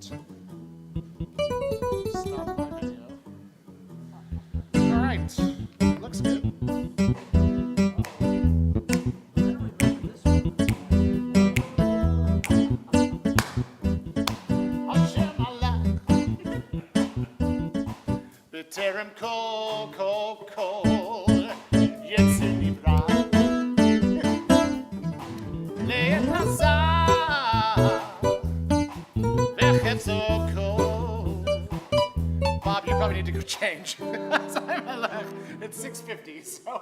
Stop my video. All right. Looks good. Biterem kol, kol, kol, yetzini bra. Bob, you probably need to go change. It's 6:50, so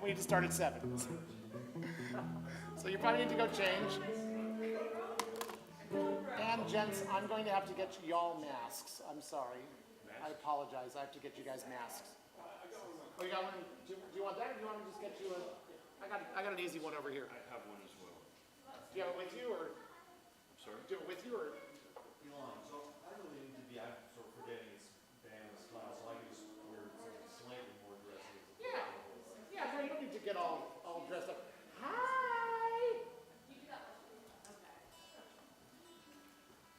we need to start at 7. So you probably need to go change. And gents, I'm going to have to get y'all masks. I'm sorry. I apologize. I have to get you guys masks. Oh, you got one? Do you want that, or do you want me to just get you a? I got an easy one over here. I have one as well. Do you have it with you, or? I'm sorry? Do it with you, or? Elon, so I really need to be, I'm sort of forgetting it's bandless class, so I can just wear something slightly more dresses. Yeah. Yeah, no, you don't need to get all dressed up. Hi!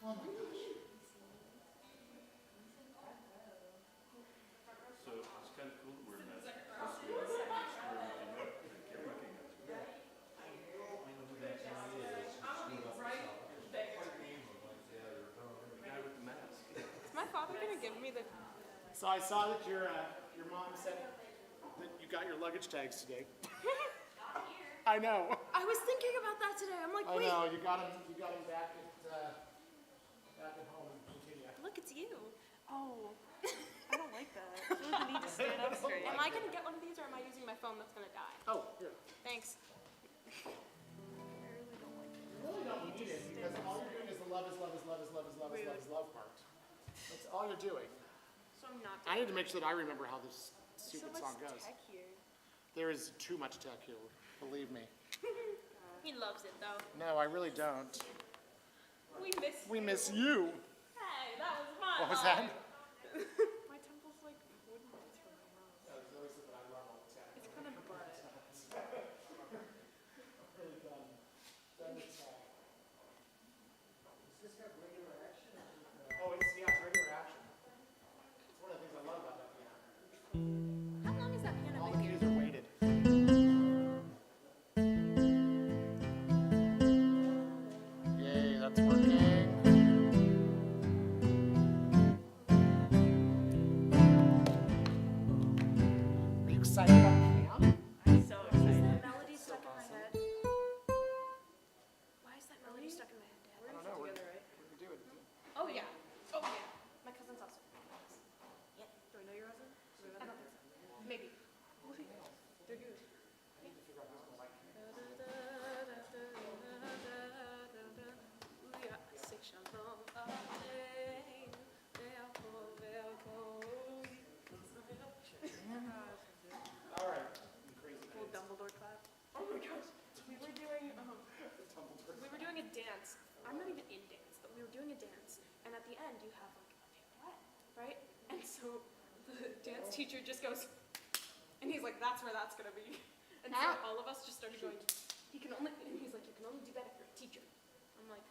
Oh my gosh. So it's kind of cool to wear masks. This way you can just wear anything up and they can't recognize you. I know who that guy is. Stood up and stuff. What's your name? I'm like, yeah, you're The guy with the mask. Is my father gonna give me the? So I saw that your mom said that you got your luggage tags today. I know. I was thinking about that today. I'm like, I wait. know. You got them back at home in Virginia. Look, it's you. Oh, I don't like that. I feel like you need to stand up straight. Am I gonna get one of these, or am I using my phone that's gonna die? Oh, here. Thanks. You really don't need it because all you're doing is the love part. That's all you're doing. So I'm not. I need to make sure that I remember how this so stupid much song goes. tech here. There is too much tech here, believe me. He loves it though. No, I really don't. We miss. We miss you. Hey, that was fun. What was that? My temple's like wooden bits from my house. It's kind of butt. Oh, it's regular action. It's one of the things I love about that piano. How long is that piano All been the here? keys are weighted. Yay, that's working. Are you excited about piano? I'm so Is excited. that melody stuck in my head? Why is that melody stuck in my head, Dad? I don't know. Together, right? We're doing it. Oh yeah. Oh yeah. My cousin's also. Yeah. Do I know your husband? Do we I have don't a- think so. Maybe. We'll see. They're good. All right. Crazy. Little Dumbledore clap. Oh my gosh. We were doing a dance. I'm not even in dance, but we were doing a dance, and at the end you have like a pirouette, right? And so the dance teacher just goes, and he's like, "That's where that's gonna be." And so all of us just started going. And he's like, "You can only do that if you're a teacher." I'm like,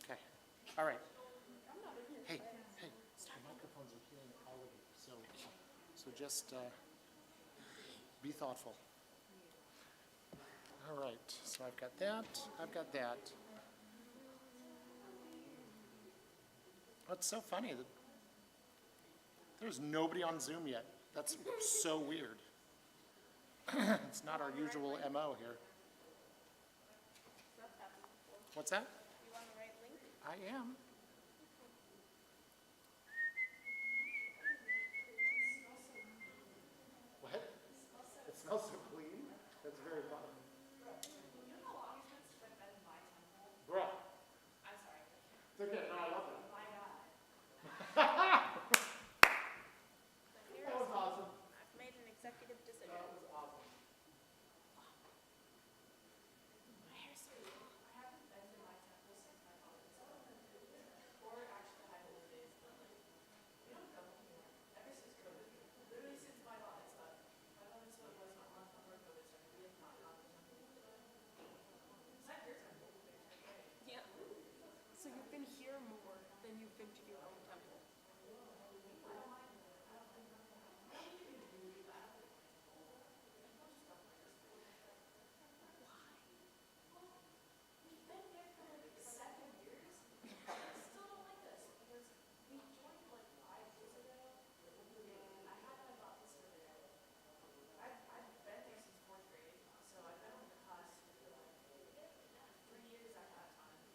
Okay. All right. "I'm not in here." Hey, the microphones are hearing all of you, so just be thoughtful. All right, so I've got that. What's so funny that there's nobody on Zoom yet. That's so weird. It's not our usual MO here. What's that? You want to write link? I am. What? It smells so clean. That's very funny. Bruh. I'm sorry. It's okay. No, I love it. My God. That was awesome. I've made an executive decision. That was awesome. My hair's so long. I haven't been to my temple since my father died. Or actually the high holy days, but like, we don't go anywhere. Ever since COVID. Literally since my father died. My father died was not long. move into your own temple?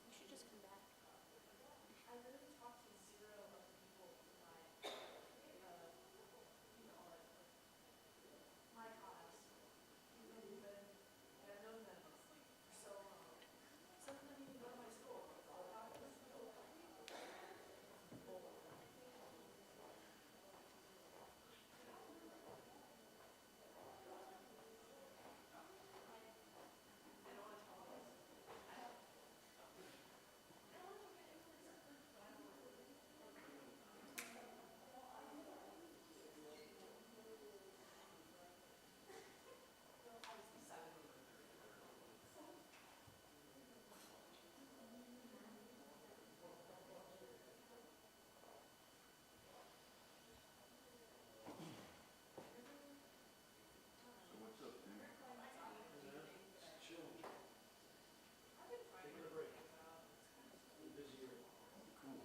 You should just come back. So what's up, dude? Chilling. Taking a break. Busy year. Cool.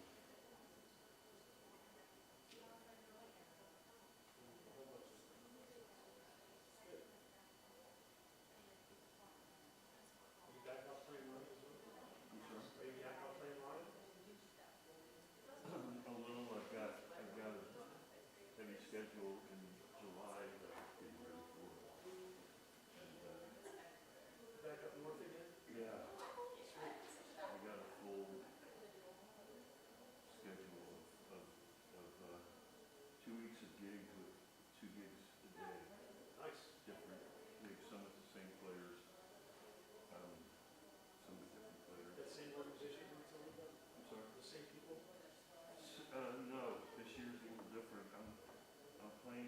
Are you back out playing running as well? I'm sorry? Are you back out playing running? A little, I've got a heavy schedule in July that I'm getting ready for. And, Back up north again? yeah, I got a full schedule of 2 weeks of gigs with 2 gigs a day. Nice. Different gigs, some with the same players, some with different players. That same organization you were telling me about? I'm sorry? The same people? No, this year's a little different. I'm playing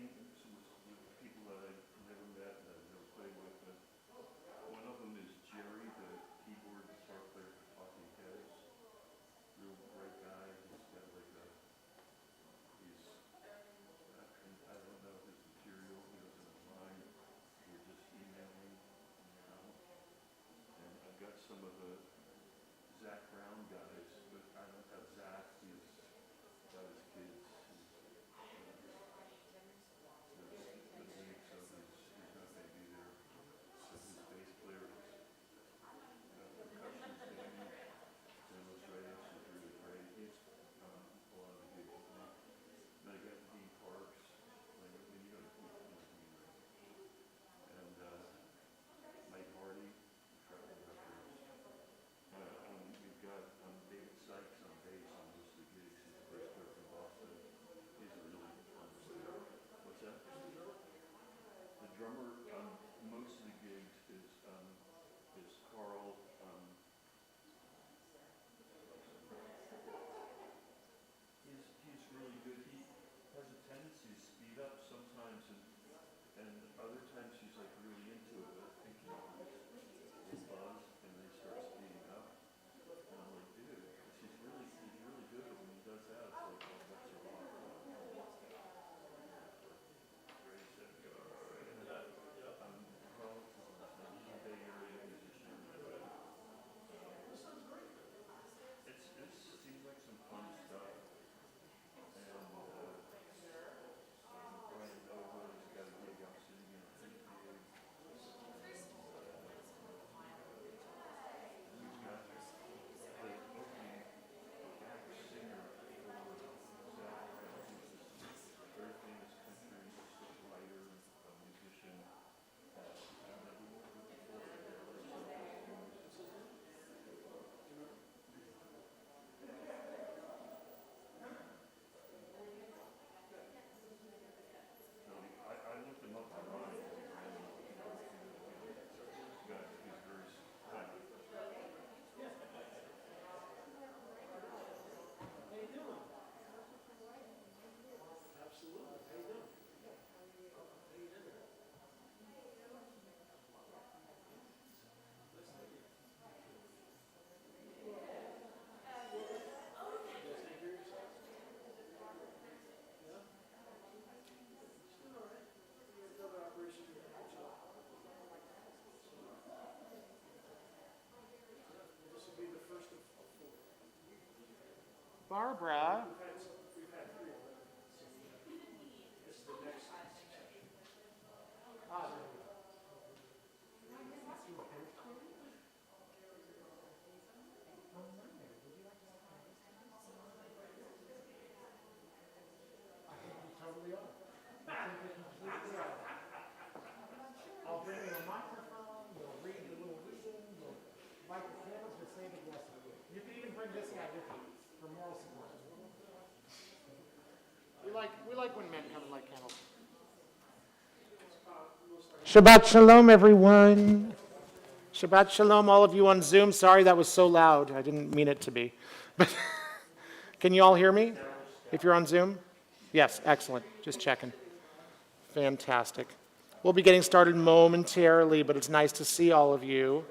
Barbara. I'll bring you a microphone, you'll read the little reading, you'll light the candles, you'll say the blessing. You can even bring this guy with you for moral support. We like when men come and light candles. Shabbat Shalom, everyone. Shabbat Shalom, all of you on Zoom. Sorry that was so loud. I didn't mean it to be. But can you all hear me if you're on Zoom? Yes, excellent. Just checking. Fantastic. We'll be getting started momentarily, but it's nice to see all of you.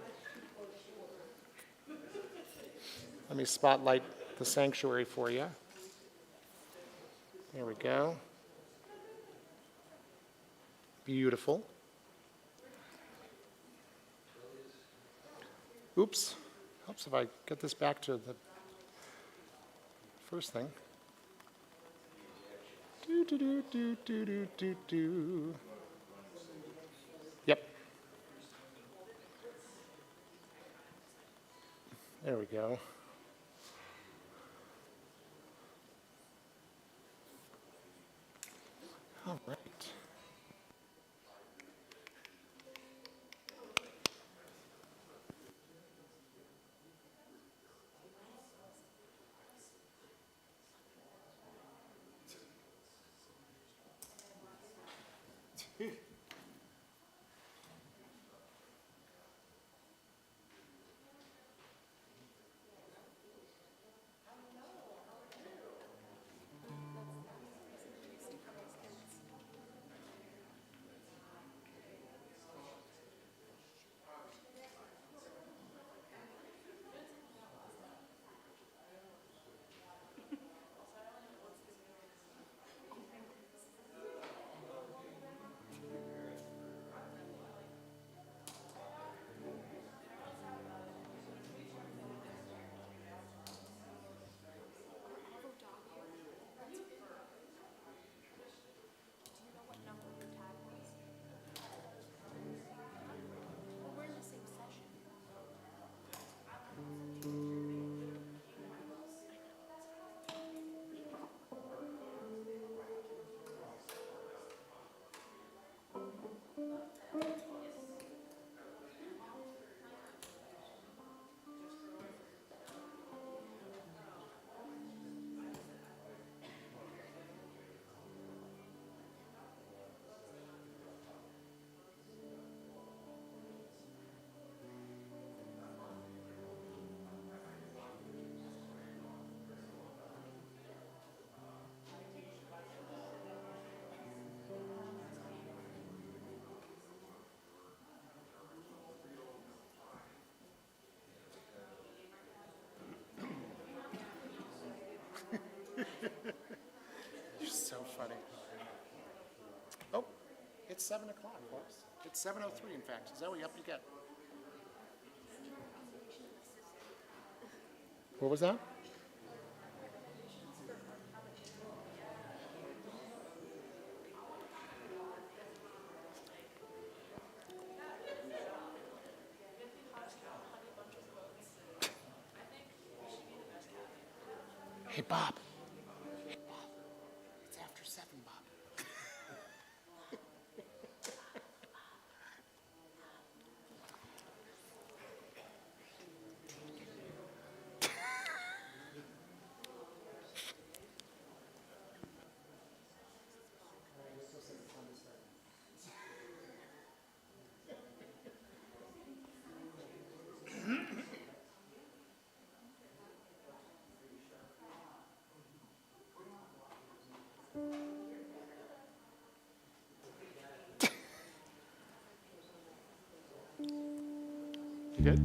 Let me spotlight the sanctuary for you. There we go. Beautiful. Oops. Helps if I get this back to the first thing. Do. Yep. There we go. All right. You're so funny. Oh, it's 7 o'clock, folks. It's 7:03, in fact. Zoe, up you get. What was that? Hey, Bob. Hey, Bob. It's after 7, Bob. You good?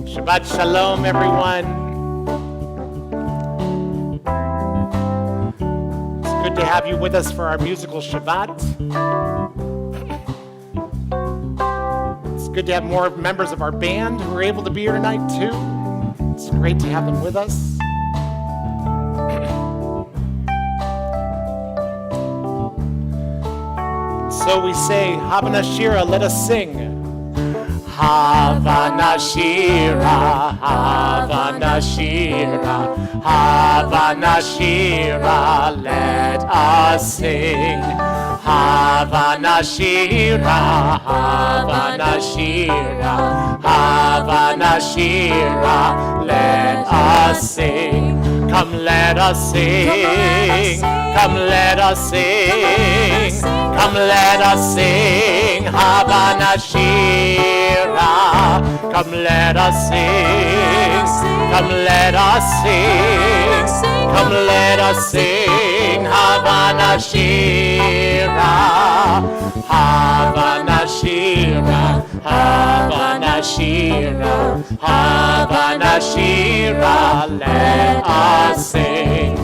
Shabbat Shalom, everyone. have you with us for our musical Shabbat. It's good to have more members of our band who are able to be here tonight too. It's great to have them with us. So we say, Havana Shira, let us sing. Havana Shira, Havana Shira, Havana Shira, let us sing. Havana Shira, Havana Shira, Havana Shira, let us sing. Come let us sing, come let us sing, come let us sing, Havana Shira. Come let us sing, come let us sing, come let us sing, Havana Shira. Havana Shira, Havana Shira, Havana Shira, let us sing.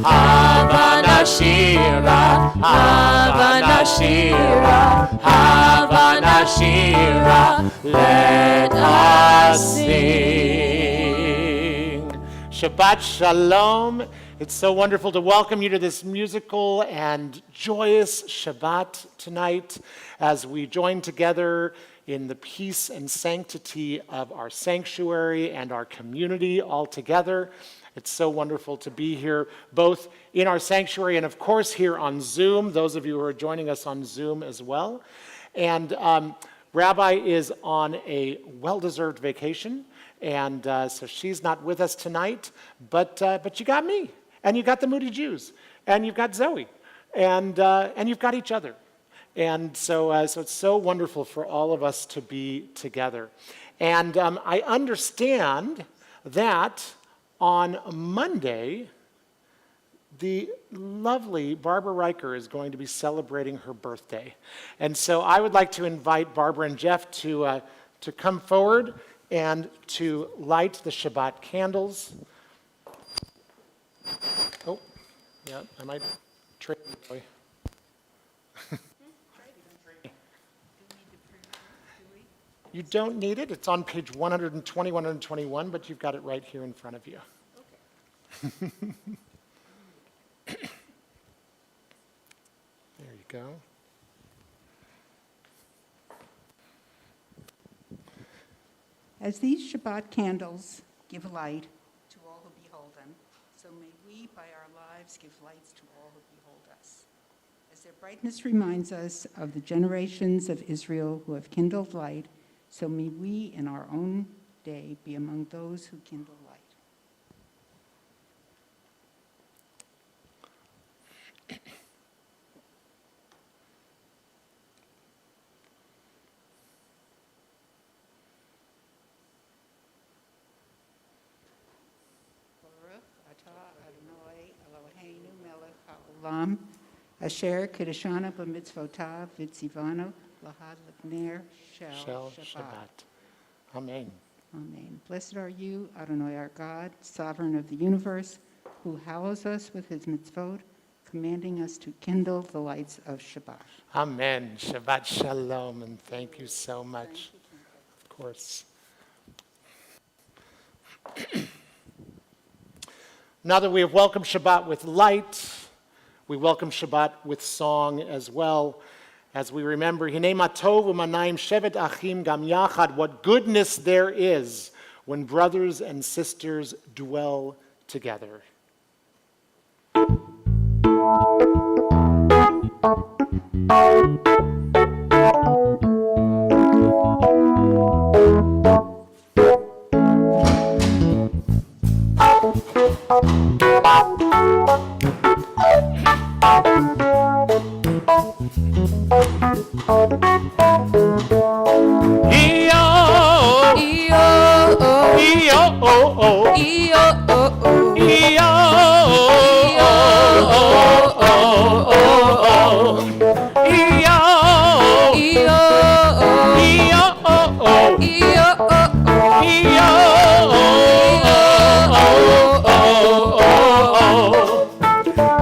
Havana Shira, Havana Shira, Havana Shira, let us sing. Shabbat Shalom. It's so wonderful to welcome you to this musical and joyous Shabbat tonight as we join together in the peace and sanctity of our sanctuary and our community all together. It's so wonderful to be here, both in our sanctuary and, of course, here on Zoom, those of you who are joining us on Zoom as well. And Rabbi is on a well-deserved vacation, and so she's not with us tonight, but you got me, and you got the Moody Jews, and you've got Zoe, and you've got each other. And so it's so wonderful for all of us to be together. And I understand that on Monday, the lovely Barbara Riker is going to be celebrating her birthday. And so I would like to invite Barbara and Jeff to come forward and to light the Shabbat candles. Oh, yeah, I might trade you. You don't need it. It's on page 120, 121, but you've got it right here in front of you. Okay. There you go. As these Shabbat candles give light to all who behold them, so may we, by our lives, give lights to all who behold us. As their brightness reminds us of the generations of Israel who have kindled light, so may we in our own day be among those who kindle light. Baruch atah Adonai Eloheinu melech haolam, asher kiddushanu b'mitzvotav v'tzivanu lahad l'pner shel Shabbat. Amen. Amen. Blessed are you, Adonai our God, sovereign of the universe, who hallows us with his mitzvot, commanding us to kindle the lights of Shabbat. Amen. Shabbat Shalom, and thank you so much. Of course. Now that we have welcomed Shabbat with light, we welcome Shabbat with song as well. As we remember, Hinei ma tov u'manayim shevet achim gam yachad, what goodness there is when brothers and sisters dwell together.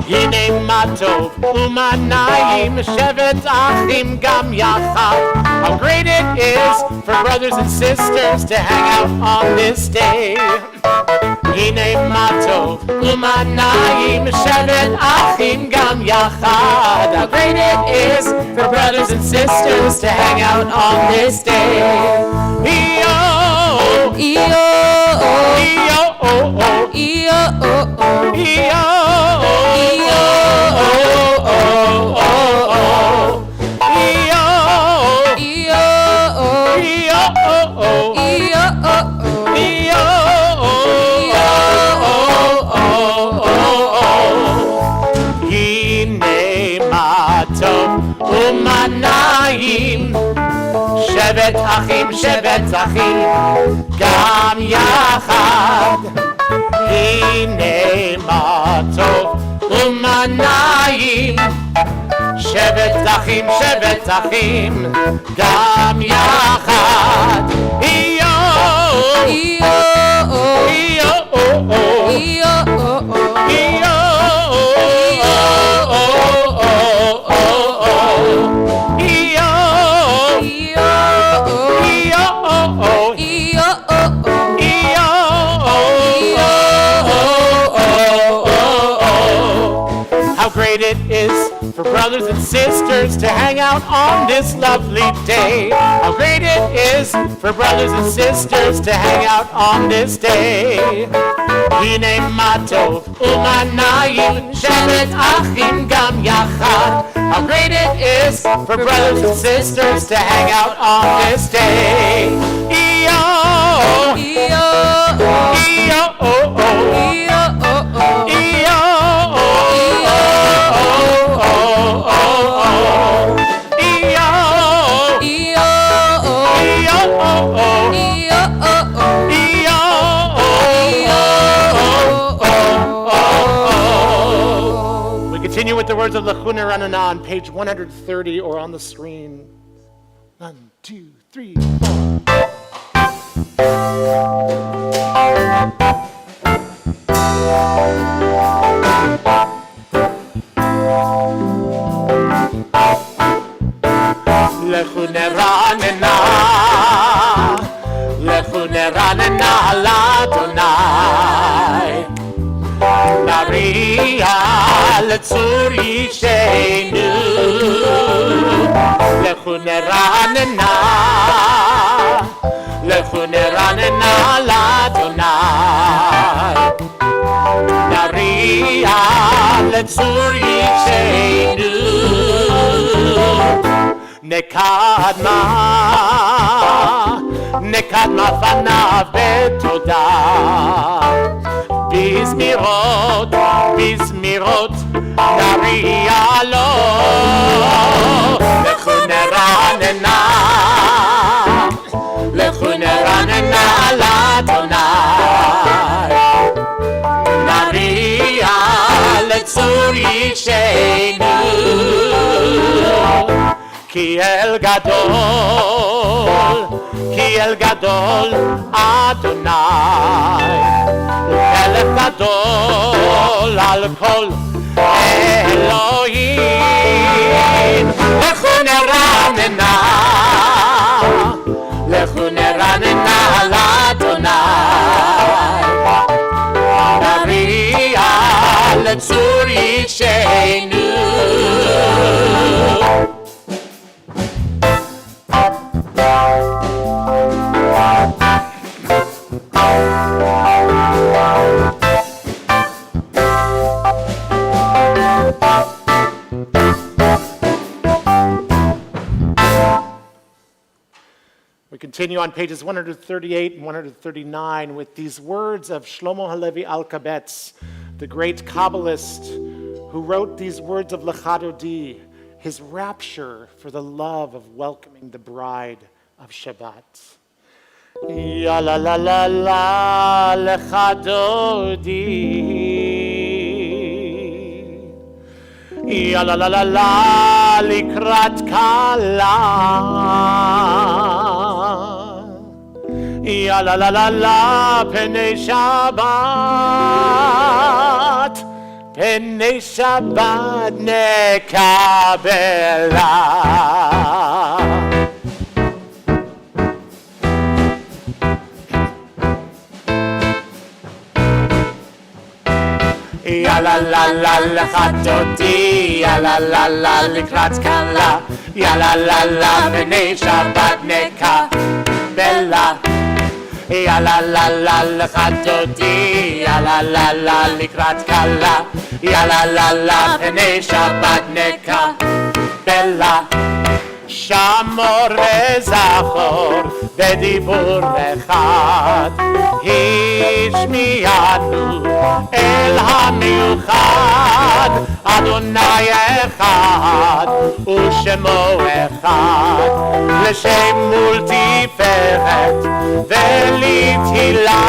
Hinei ma tov umanayim, shevet achim gam yachad. How great it is for brothers and sisters to hang out on this day. Hine matov umanayim, shevet achim gam yachad. How great it is for brothers and sisters to hang out on this day. Iyo, iyo, iyo, iyo, iyo, shevet achim, gam yachad. Hine matov umanayim, shevet achim, gam yachad. Iyo, iyo, iyo, iyo, iyo, how great it is for brothers and sisters to hang out on this lovely day. How great it is for brothers and sisters to hang out on this day. Hine matov umanayim, shevet achim gam yachad. How great it is for brothers and sisters to hang out on this day. Iyo, iyo, iyo, iyo, we continue with the words of Lechuna Ranana on page 130 or on the screen. 1, 2, 3, 4. Lechuna Ranana l'Adonai, Nariya l'tzur yishenu. Lechuna Ranana l'Adonai, Nariya l'tzur yishenu. Nekadma fanav betoda, bizmirot nariya lo. Lechuna ranana l'Adonai, nariya l'tzur yishenu. Ki el gadol Adonai, u'elef gadol al kol Elohim. Lechuna ranana l'Adonai, nariya l'tzur yishenu. We continue on pages 138 and 139 with these words of Shlomo Halevi Alkabetz, the great Kabbalist who wrote these words of Lecha Dodi, his rapture for the love of welcoming the bride of Shabbat. Ya la la la la Lecha Dodi, ya la la la la likrat kala, ya la la la la penei Shabbat, פני שבת נקבלה. יאללה לה לה לחתותי, יאללה לה לה לקראת כלה, יאללה לה לה פני שבת נקבלה. יאללה לה לה לחתותי, יאללה לה לה לקראת כלה, יאללה לה לה פני שבת נקבלה. שמור וזכור בדיבור אחד, השמיענו אל המיוחד, אדוני אחד ושמו אחד, לשם מול תפארת ולתהילה.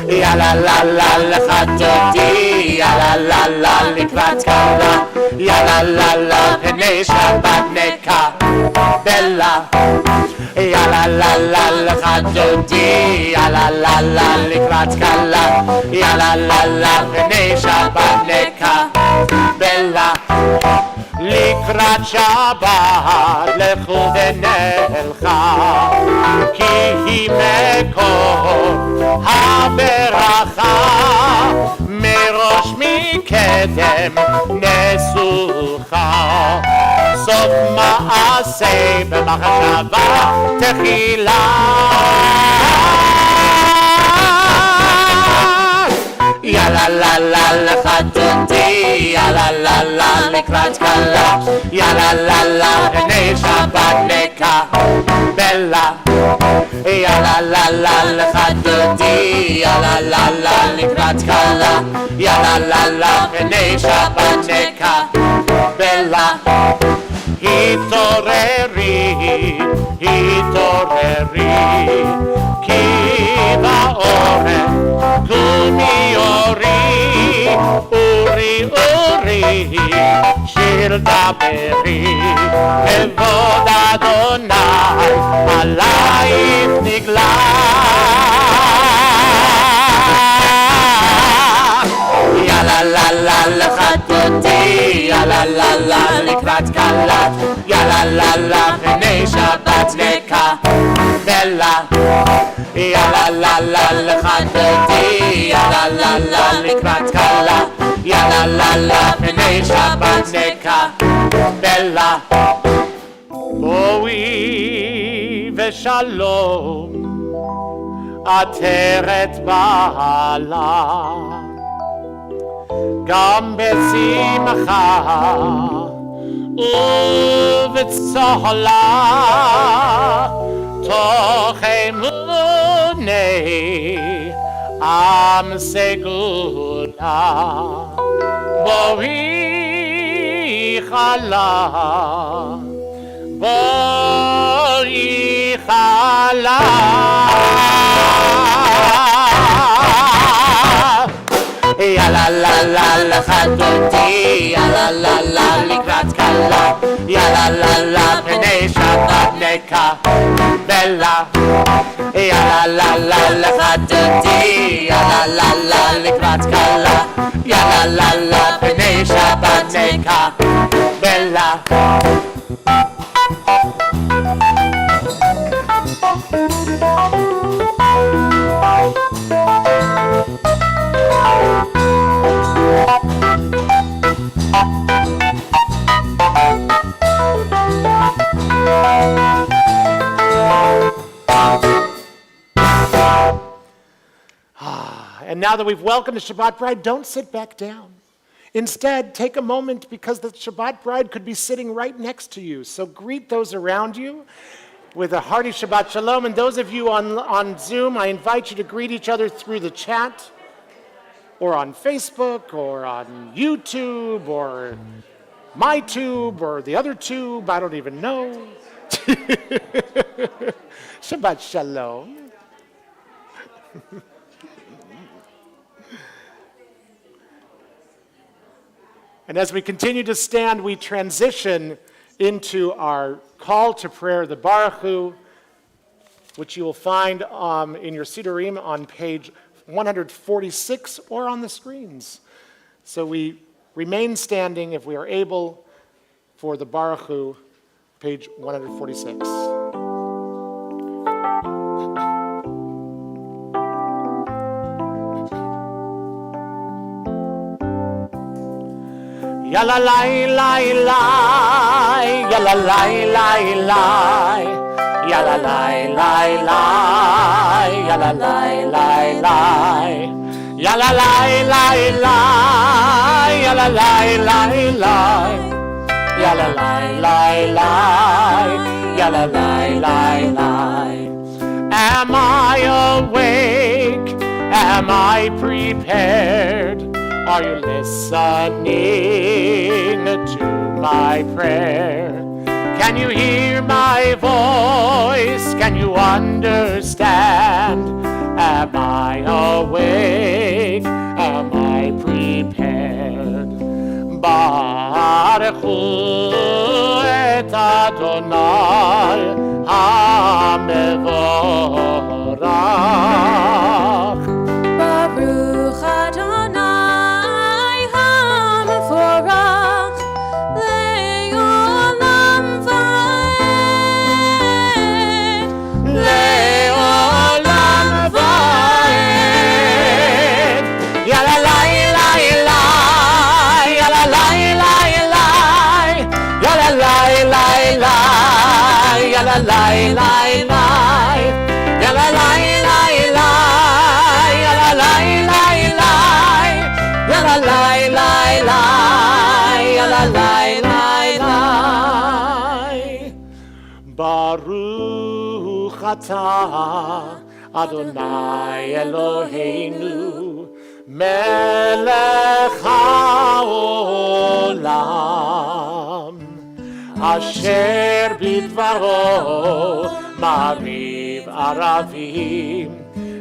יאללה לה לה לחתותי, יאללה לה לה לקראת כלה, יאללה לה לה פני שבת נקבלה. יאללה לה לה לחתותי, יאללה לה לה לקראת כלה, יאללה לה לה פני שבת נקבלה. לקראת שבת לכו ונלכה, כי היא מקור הברכה, מראש מקדם נסוכה, סוף מעשה במחשבה תחילה. יאללה לה לה לחתותי, יאללה לה לה לקראת כלה, יאללה לה לה פני שבת נקבלה. יאללה לה לה לחתותי, יאללה לה לה לקראת כלה, יאללה לה לה פני שבת נקבלה. התעוררי, התעוררי, כי בעורף קומי אורי, אורי אורי, שיר דברי, כבוד אדוני עלייך נגלה. יאללה לה לה לחתותי, יאללה לה לה לקראת כלה, יאללה לה לה פני שבת נקבלה. יאללה לה לה לחתותי, יאללה לה לה לקראת כלה, יאללה לה לה פני שבת נקבלה. בואי ושלום עטרת בעלה, גם בשמחה ובצהלה, תוך אמוני עם סגולה. בואי חלה, בואי חלה. יאללה לה לה לחתותי, יאללה לה לה לקראת כלה, יאללה לה לה פני שבת נקבלה. יאללה לה לה לחתותי, יאללה לה לה לקראת כלה, יאללה לה לה פני שבת נקבלה. And now that we've welcomed the Shabbat bride, don't sit back down. Instead, take a moment, because the Shabbat bride could be sitting right next to you. So greet those around you with a hearty Shabbat Shalom. And those of you on Zoom, I invite you to greet each other through the chat, or on Facebook, or on YouTube, or MyTube, or the other tube, I don't even know. Shabbat Shalom. And as we continue to stand, we transition into our call to prayer, the Baruch Hu. which you will find in your Sidurim on page 146 or on the screens. So we remain standing, if we are able, for the Baruch Hu, page 146. Yalla lai lai lai, yalla lai lai lai, yalla lai lai lai, yalla lai lai lai, yalla lai lai lai, yalla lai lai lai, yalla lai lai lai, yalla lai lai lai. Am I awake? Am I prepared? Are you listening to my prayer? Can you hear my voice? Can you understand? Am I awake? Am I prepared? Baruch Hu et Adonai HaMevorach. Baruch Adonai HaMevorach Le'olam va'ed. Le'olam va'ed. Yalla lai lai lai, yalla lai lai lai, yalla lai lai lai, yalla lai lai lai, yalla lai lai lai, yalla lai lai lai, yalla lai lai lai, yalla lai lai lai. Baruch atah Adonai Eloheinu melech haolam asher bidvaro mariv aravim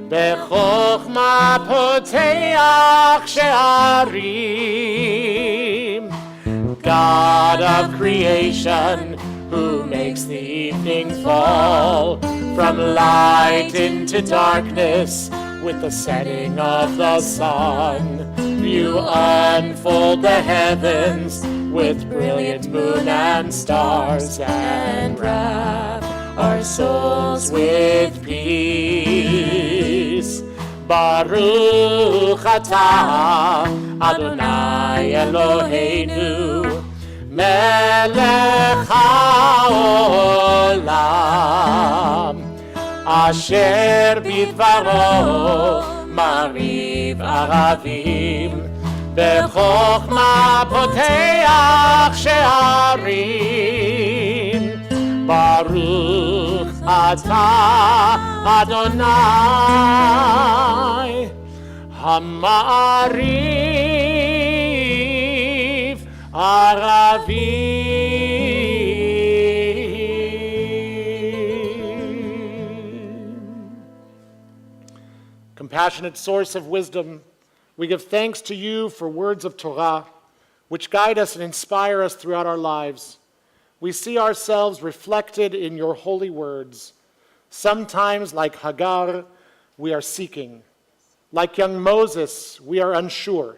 bechokma poteach she'arim. God of creation, who makes the evening fall from light into darkness with the setting of the sun. You unfold the heavens with brilliant moon and stars and wrap our souls with peace. Baruch atah Adonai Eloheinu melech haolam asher bidvaro mariv aravim bechokma poteach she'arim. Baruch atah Adonai hamariv aravim. Compassionate source of wisdom, we give thanks to you for words of Torah, which guide us and inspire us throughout our lives. We see ourselves reflected in your holy words. Sometimes, like Hagar, we are seeking. Like young Moses, we are unsure.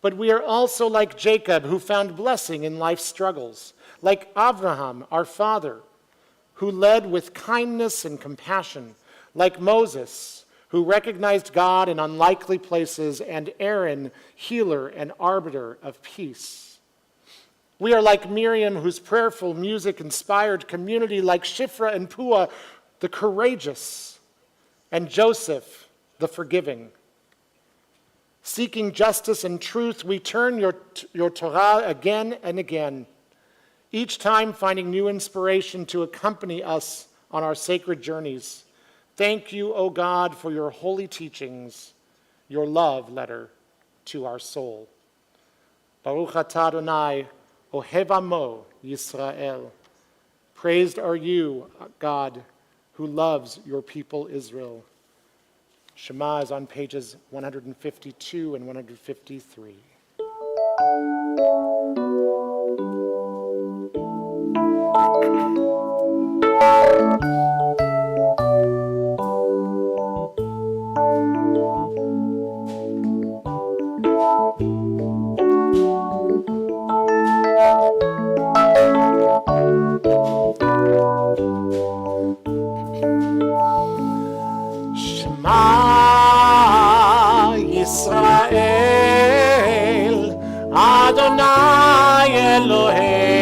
But we are also like Jacob, who found blessing in life's struggles. Like Abraham, our father, who led with kindness and compassion. Like Moses, who recognized God in unlikely places, and Aaron, healer and arbiter of peace. We are like Miriam, whose prayerful music inspired community, like Shifra and Pua, the courageous, and Joseph, the forgiving. Seeking justice and truth, we turn your Torah again and again, each time finding new inspiration to accompany us on our sacred journeys. Thank you, O God, for your holy teachings, your love letter to our soul. Baruch atah Adonai, Ohev Amo Yisrael. Praised are you, God, who loves your people Israel. Shema is on pages 152 and 153. Eloheinu,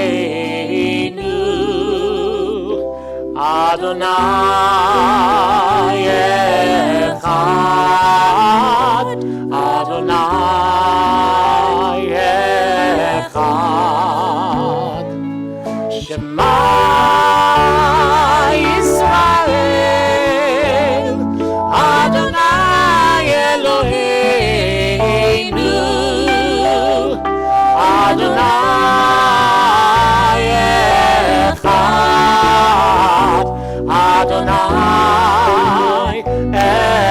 Adonai Echad, Adonai Echad. Shema Yisrael, Adonai Eloheinu, Adonai Echad, Adonai Echad.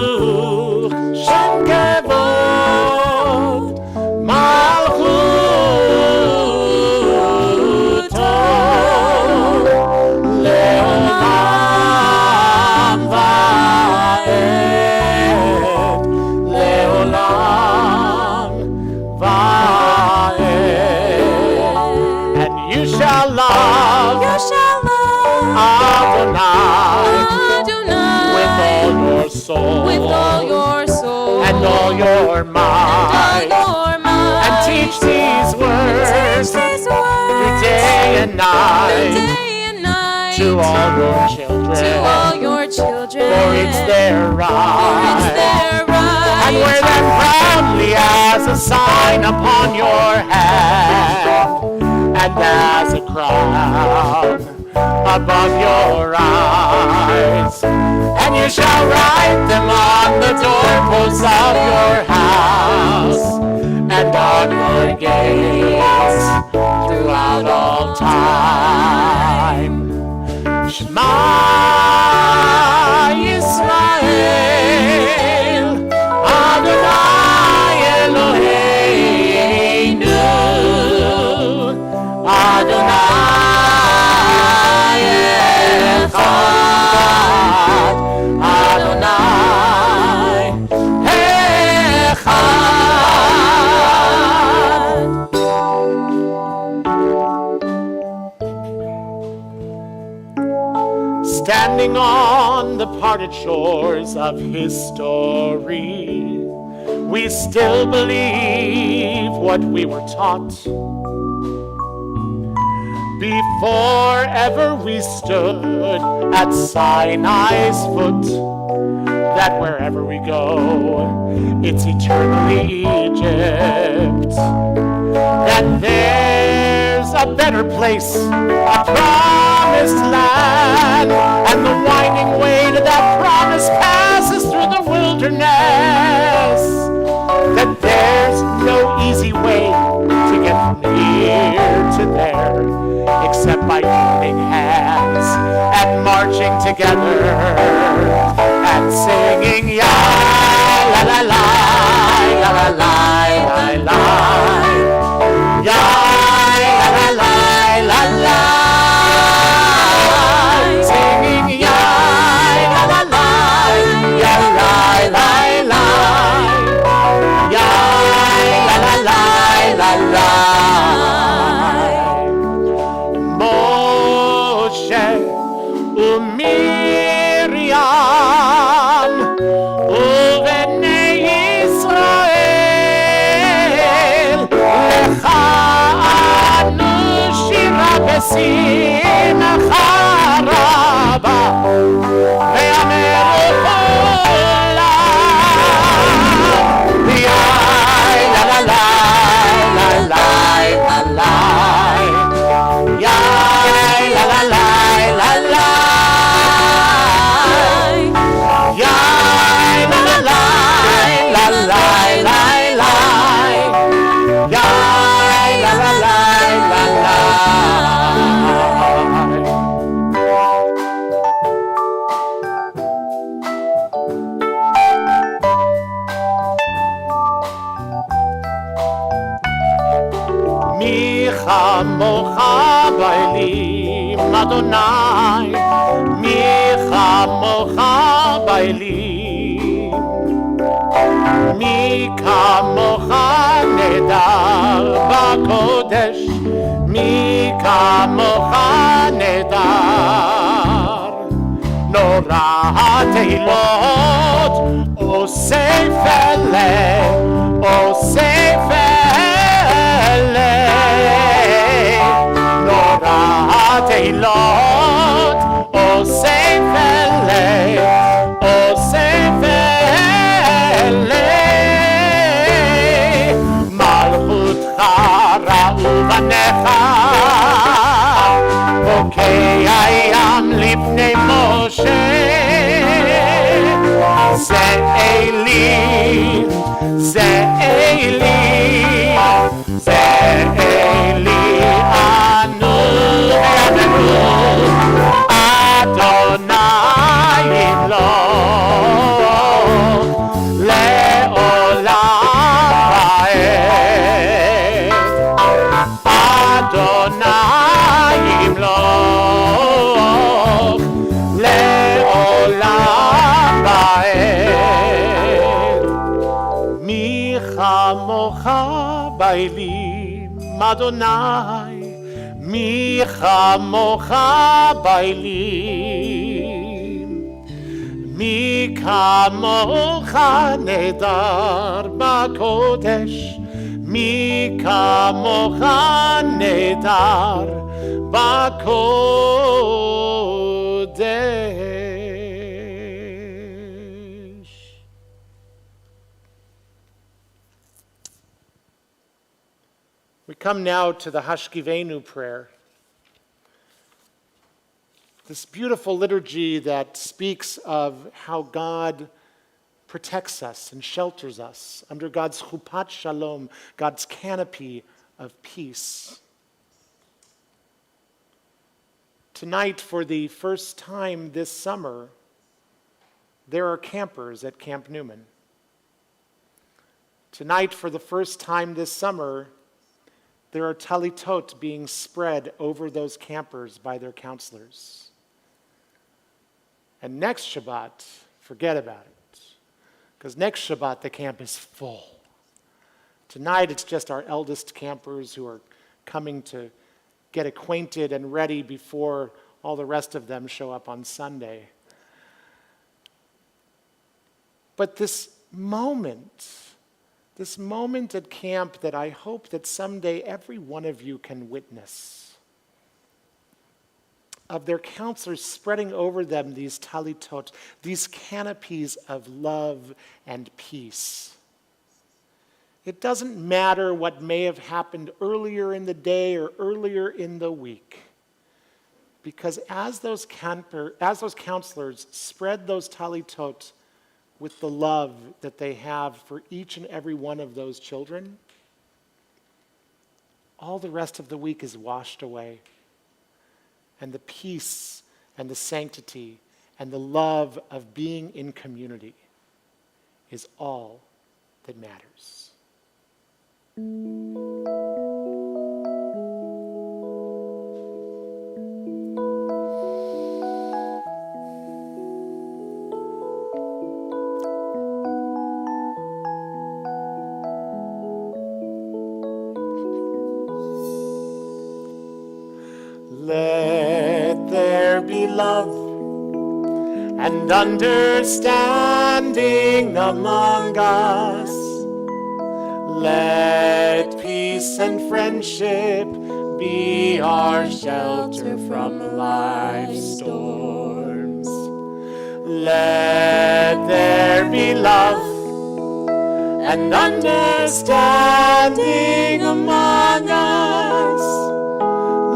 Baruch Shem Kevod Malchuto Leolam Vaed, Leolam Vaed. And you shall love Adonai with all your soul, and all your mind, and teach these words through day and night to all your children, for it's their right, and wear them proudly as a sign upon your hand, and as a crown above your eyes. And you shall write them on the doorposts of your house, and on your gates throughout all time. Shema Yisrael, Adonai Eloheinu, Adonai Echad, Adonai Echad. Standing on the parted shores of history, we still believe what we were taught. Before ever we stood at Sinai's foot, that wherever we go, it's eternally Egypt. That there's a better place, a promised land, and the winding way to that promise passes through the wilderness. That there's no easy way to get from here to there, except by joining hands and marching together and singing ya la la la la la la la la ya la la la la la, singing ya la la la ya la la la ya la la la la la. Moshe uMiriam uBnei Yisrael lecha anu shira b'simcha raba ve'ameru kulam yai la la la la la la la yai la la la la la yai la la la la la la la yai la la la la la. Mi chamocha ba'elim Adonai, mi chamocha ba'elim, mi kamocha nedar ba'kodesh, מי כמוך נהדר, נורא התהילות, עושה פלא, עושה פלא, נורא התהילות, עושה פלא, עושה פלא, מלכותך ראו בניך, בוקי הים לפני משה, זה אלי, זה אלי, זה אלי, אנו ועננו, אדוני ימלוך, לעולם ועד, אדוני ימלוך, לעולם ועד. מי כמוך באלים, אדוני, מי כמוך באלים, מי כמוך נהדר בקודש, מי כמוך נהדר בקודש. We come now to the Hashkivenu prayer. This beautiful liturgy that speaks of how God protects us and shelters us under God's chupat shalom, God's canopy of peace. Tonight, for the first time this summer, there are campers at Camp Newman. Tonight, for the first time this summer, there are talitot being spread over those campers by their counselors. And next Shabbat, forget about it, because next Shabbat the camp is full. Tonight it's just our eldest campers who are coming to get acquainted and ready before all the rest of them show up on Sunday. But this moment at camp that I hope that someday every one of you can witness, of their counselors spreading over them these talitot, these canopies of love and peace. It doesn't matter what may have happened earlier in the day or earlier in the week, because as those counselors spread those talitot with the love that they have for each and every one of those children, all the rest of the week is washed away. And the peace and the sanctity and the love of being in community is all that matters. Let there be love and understanding among us. Let peace and friendship be our shelter from life's storms. Let there be love and understanding among us.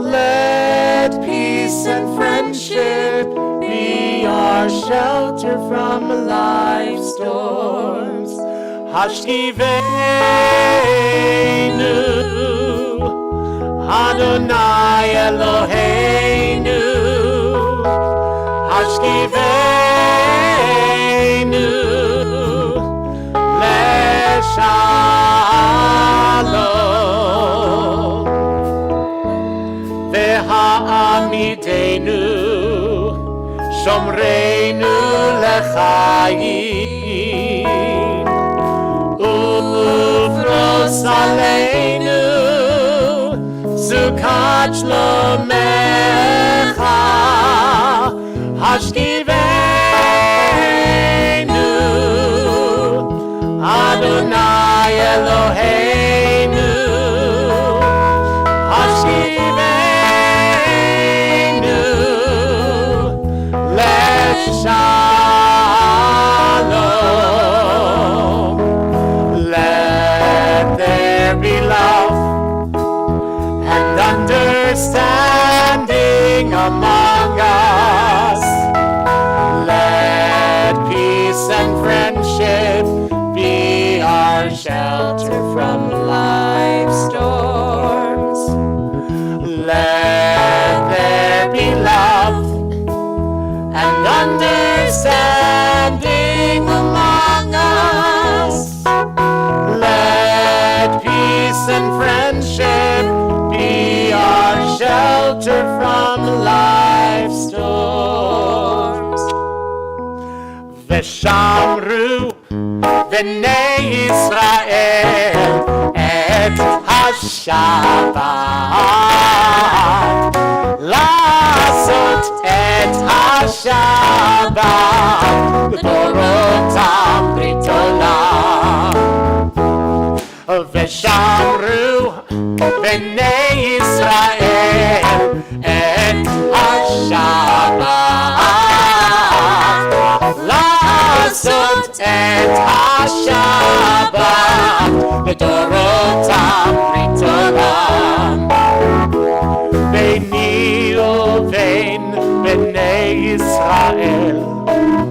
Let peace and friendship be our shelter from life's storms. Hashkivenu, Adonai Eloheinu. Hashkivenu, Leshalom. Ve'ha'amidenu, Shomreinu lechayim. Ufros aleinu, Berukach Lomecha Hashkivenu Adonai Eloheinu Hashkivenu Leshalom. Let there be love and understanding among us. Let peace and friendship be our shelter from life's storms. Let there be love and understanding among us. Let peace and friendship be our shelter from life's storms. Veshamru B'nei Yisrael et HaShabbat Lasot et HaShabbat L'dorotam Brit Olam. Veshamru B'nei Yisrael et HaShabbat Lasot et HaShabbat L'dorotam Brit Olam. Beini uvein B'nei Yisrael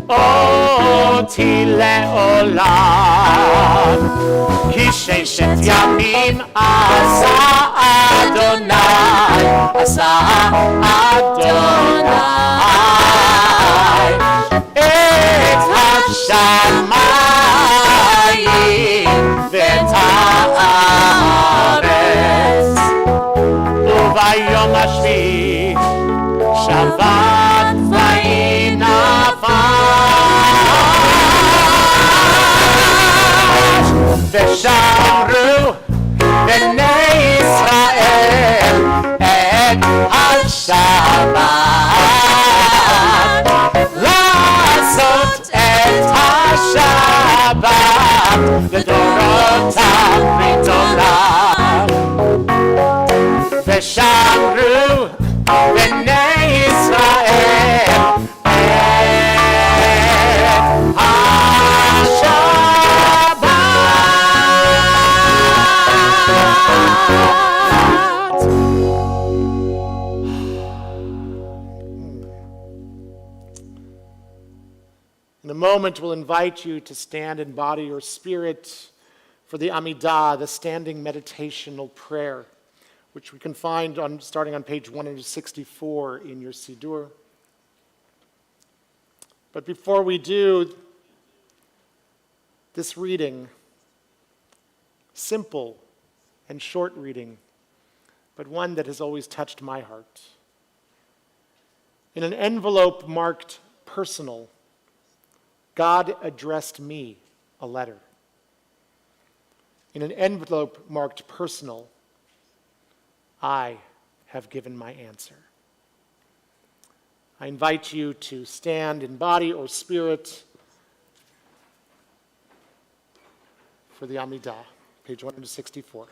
Oti le'olam. Ki sheshet yamim asa Adonai, asa Adonai et hashamayim v'et haaretz. Uvayom hashvi'i Shabbat v'inafash. Veshamru B'nei Yisrael et HaShabbat Lasot et HaShabbat L'dorotam Brit Olam. Veshamru B'nei Yisrael et HaShabbat. In a moment, we'll invite you to stand in body or spirit for the Amidah, the standing meditational prayer, which we can find starting on page 164 in your Siddur. But before we do, this reading, simple and short reading, but one that has always touched my heart. In an envelope marked personal, God addressed me a letter. In an envelope marked personal, I have given my answer. I invite you to stand in body or spirit for the Amidah, page 164.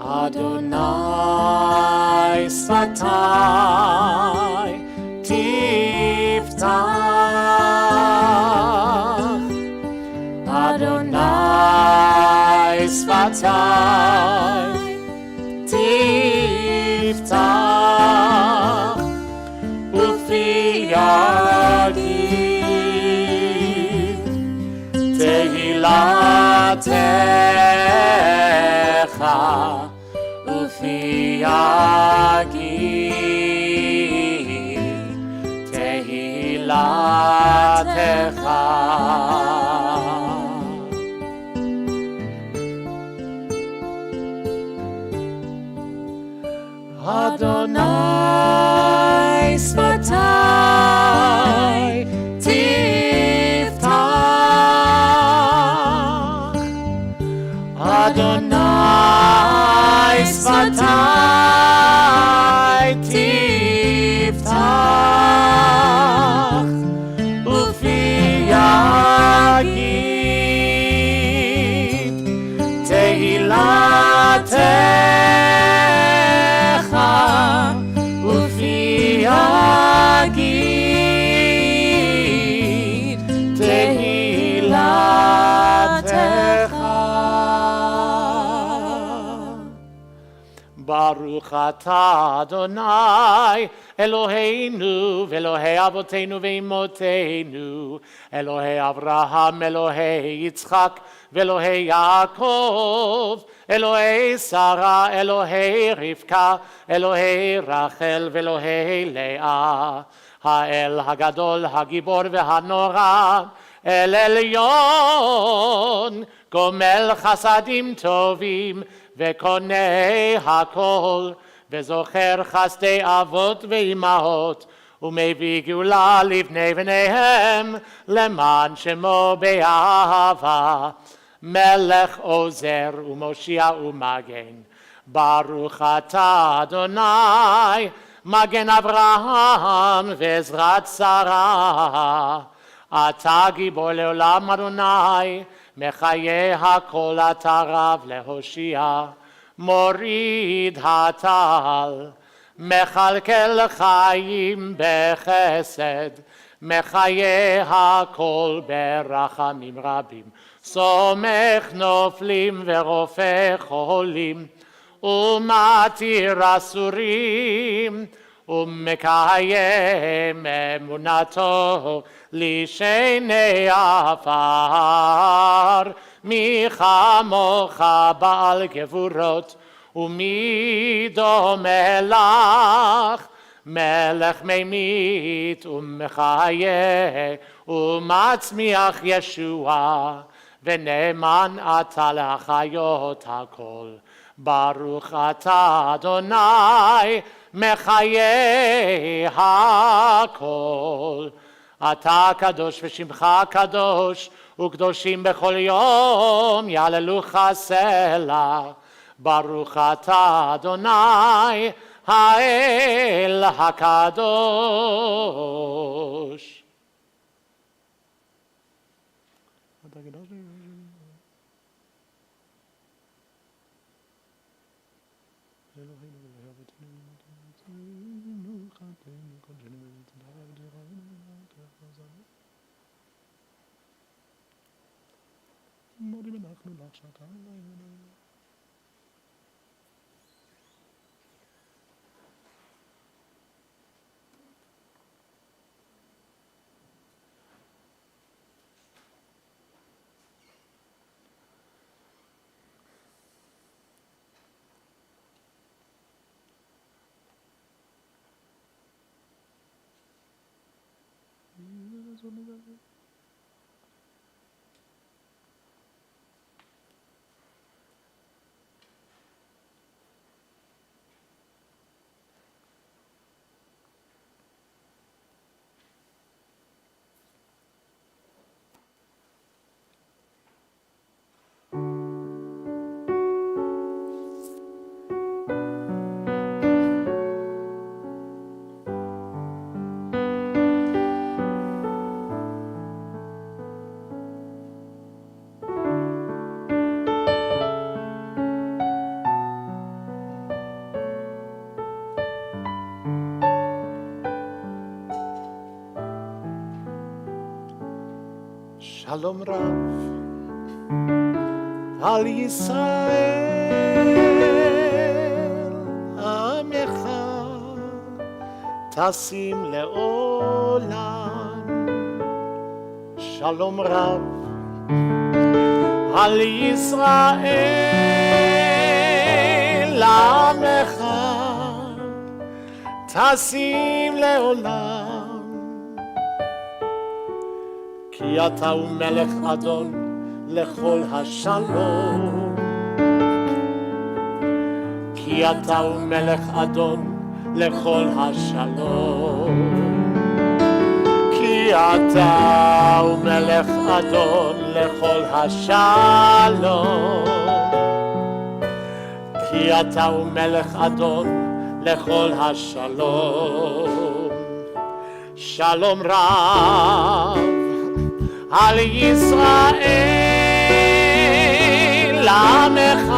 Adonai Sfatai Tiftach, Adonai Sfatai Tiftach, Ufi Yagid Tehilatecha, Ufi Yagid Tehilatecha. Adonai Sfatai Tiftach, תפתח ופי יגיד תהילתך ופי יגיד תהילתך. ברוך אתה אדוני אלוהינו ואלוהי אבותינו ואמותינו, אלוהי אברהם, אלוהי יצחק ואלוהי יעקב, אלוהי שרה, אלוהי רבקה, אלוהי רחל ואלוהי לאה, האל הגדול, הגיבור והנורא, אל עליון, גומל חסדים טובים וקונה הכל, וזוכר חסדי אבות ואימהות, ומביא גאולה לבני בניהם, למען שמו באהבה, מלך עוזר ומושיע ומגן. ברוך אתה אדוני, מגן אברהם ועזרת שרה. אתה גיבור לעולם אדוני, מחיה הכל אתה רב להושיע. מוריד הטל, מכלכל חיים בחסד, מחיה הכל ברחמים רבים. סומך נופלים ורופא חולים, ומתיר אסורים, ומקיים אמונתו לשני עפר. מי כמוך בעל גבורות, ומי דומה לך, מלך ממית ומחיה, ומצמיח ישועה, ונאמן אתה להחיות הכל. ברוך אתה אדוני, מחיה הכל. אתה קדוש ושמך קדוש, וקדושים בכל יום יעללוך סלע. ברוך אתה אדוני, האל הקדוש. שלום רב על ישראל עמך תשים לעולם. שלום רב על ישראל עמך תשים לעולם. כי אתה הוא מלך אדון לכל השלום. כי אתה הוא מלך אדון לכל השלום. כי אתה הוא מלך אדון לכל השלום. כי אתה הוא מלך אדון לכל השלום. שלום רב על ישראל, עמך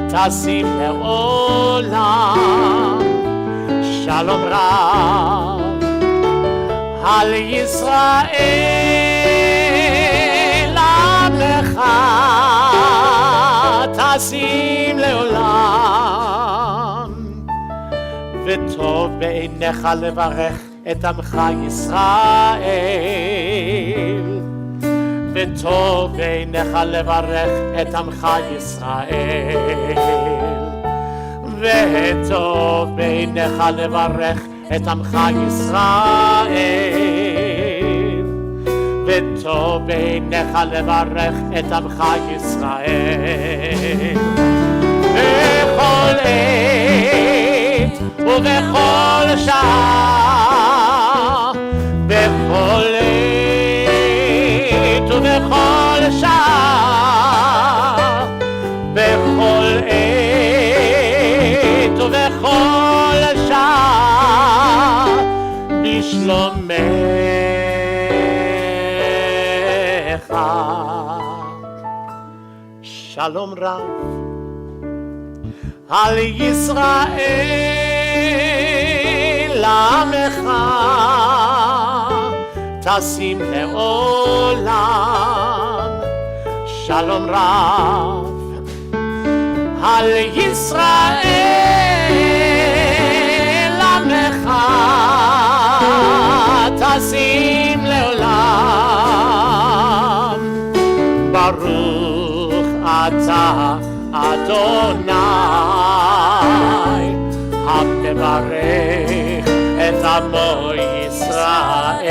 תשים לעולם. שלום רב על ישראל, עמך תשים לעולם. וטוב בעיניך לברך את עמך ישראל, וטוב בעיניך לברך את עמך ישראל, וטוב בעיניך לברך את עמך ישראל, וטוב בעיניך לברך את עמך ישראל. בכל עת ובכל שעה, בכל עת ובכל שעה, בכל עת ובכל שעה, בשלומך. שלום רב על ישראל, עמך תשים לעולם. שלום רב על ישראל, עמך תשים לעולם. ברוך אתה אדוני המברך את עמו ישראל,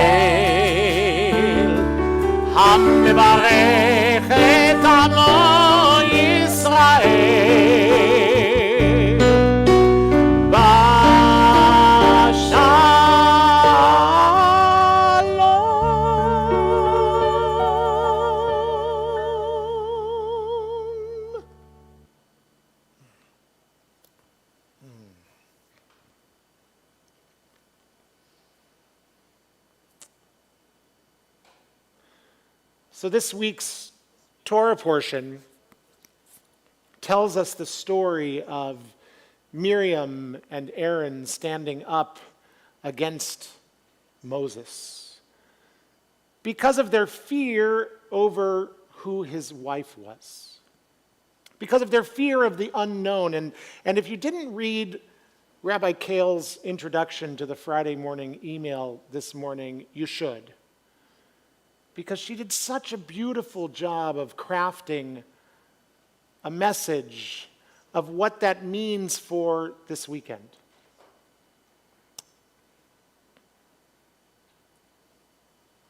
המברך את עמו ישראל בשלום. So this week's Torah portion tells us the story of Miriam and Aaron standing up against Moses because of their fear over who his wife was, because of their fear of the unknown. And if you didn't read Rabbi Kale's introduction to the Friday morning email this morning, you should, because she did such a beautiful job of crafting a message of what that means for this weekend.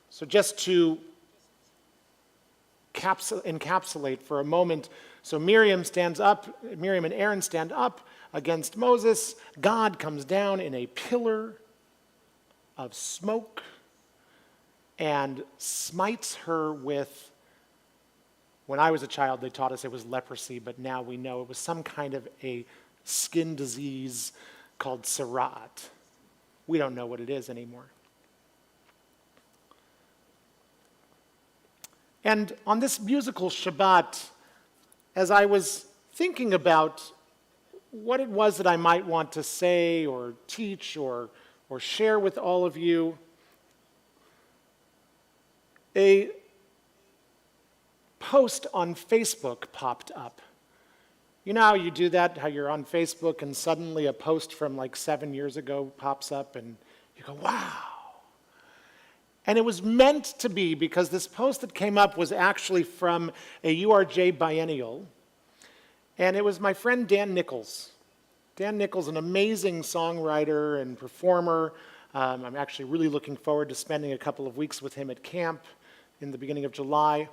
So just to encapsulate for a moment, so Miriam and Aaron stand up against Moses. God comes down in a pillar of smoke and smites her with, when I was a child, they taught us it was leprosy, but now we know it was some kind of a skin disease called Sarat. We don't know what it is anymore. And on this musical Shabbat, as I was thinking about what it was that I might want to say or teach or share with all of you, a post on Facebook popped up. You know how you do that, how you're on Facebook and suddenly a post from like 7 years ago pops up and you go, wow. And it was meant to be, because this post that came up was actually from a URJ biennial, and it was my friend Dan Nichols. Dan Nichols, an amazing songwriter and performer. I'm actually really looking forward to spending a couple of weeks with him at camp in the beginning of July.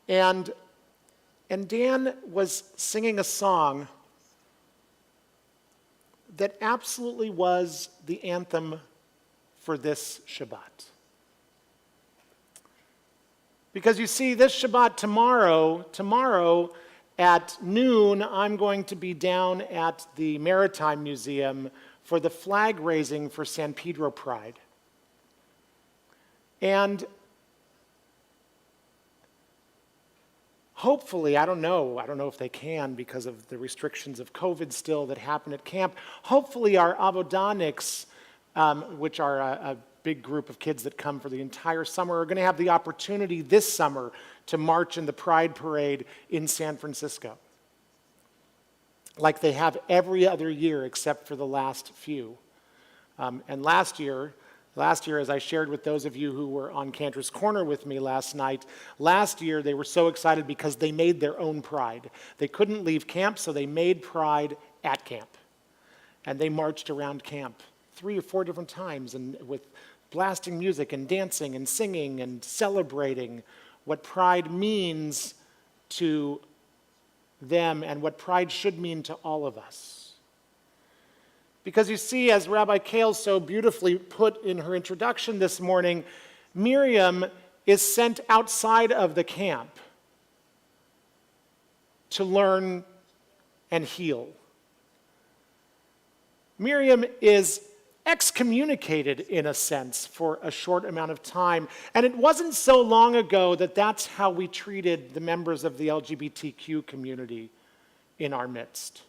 And Dan was singing a song that absolutely was the anthem for this Shabbat. Because you see, this Shabbat tomorrow, at noon, I'm going to be down at the Maritime Museum for the flag raising for San Pedro Pride. And hopefully, I don't know if they can because of the restrictions of COVID still that happen at camp. Hopefully our Avodonics, which are a big group of kids that come for the entire summer, are going to have the opportunity this summer to march in the Pride Parade in San Francisco, like they have every other year except for the last few. And last year, as I shared with those of you who were on Cantor's Corner with me last night, last year they were so excited because they made their own Pride. They couldn't leave camp, so they made Pride at camp. And they marched around camp 3 or 4 different times, and with blasting music and dancing and singing and celebrating what Pride means to them and what Pride should mean to all of us. Because you see, as Rabbi Kale so beautifully put in her introduction this morning, Miriam is sent outside of the camp to learn and heal. Miriam is excommunicated, in a sense, for a short amount of time. And it wasn't so long ago that that's how we treated the members of the LGBTQ community in our midst.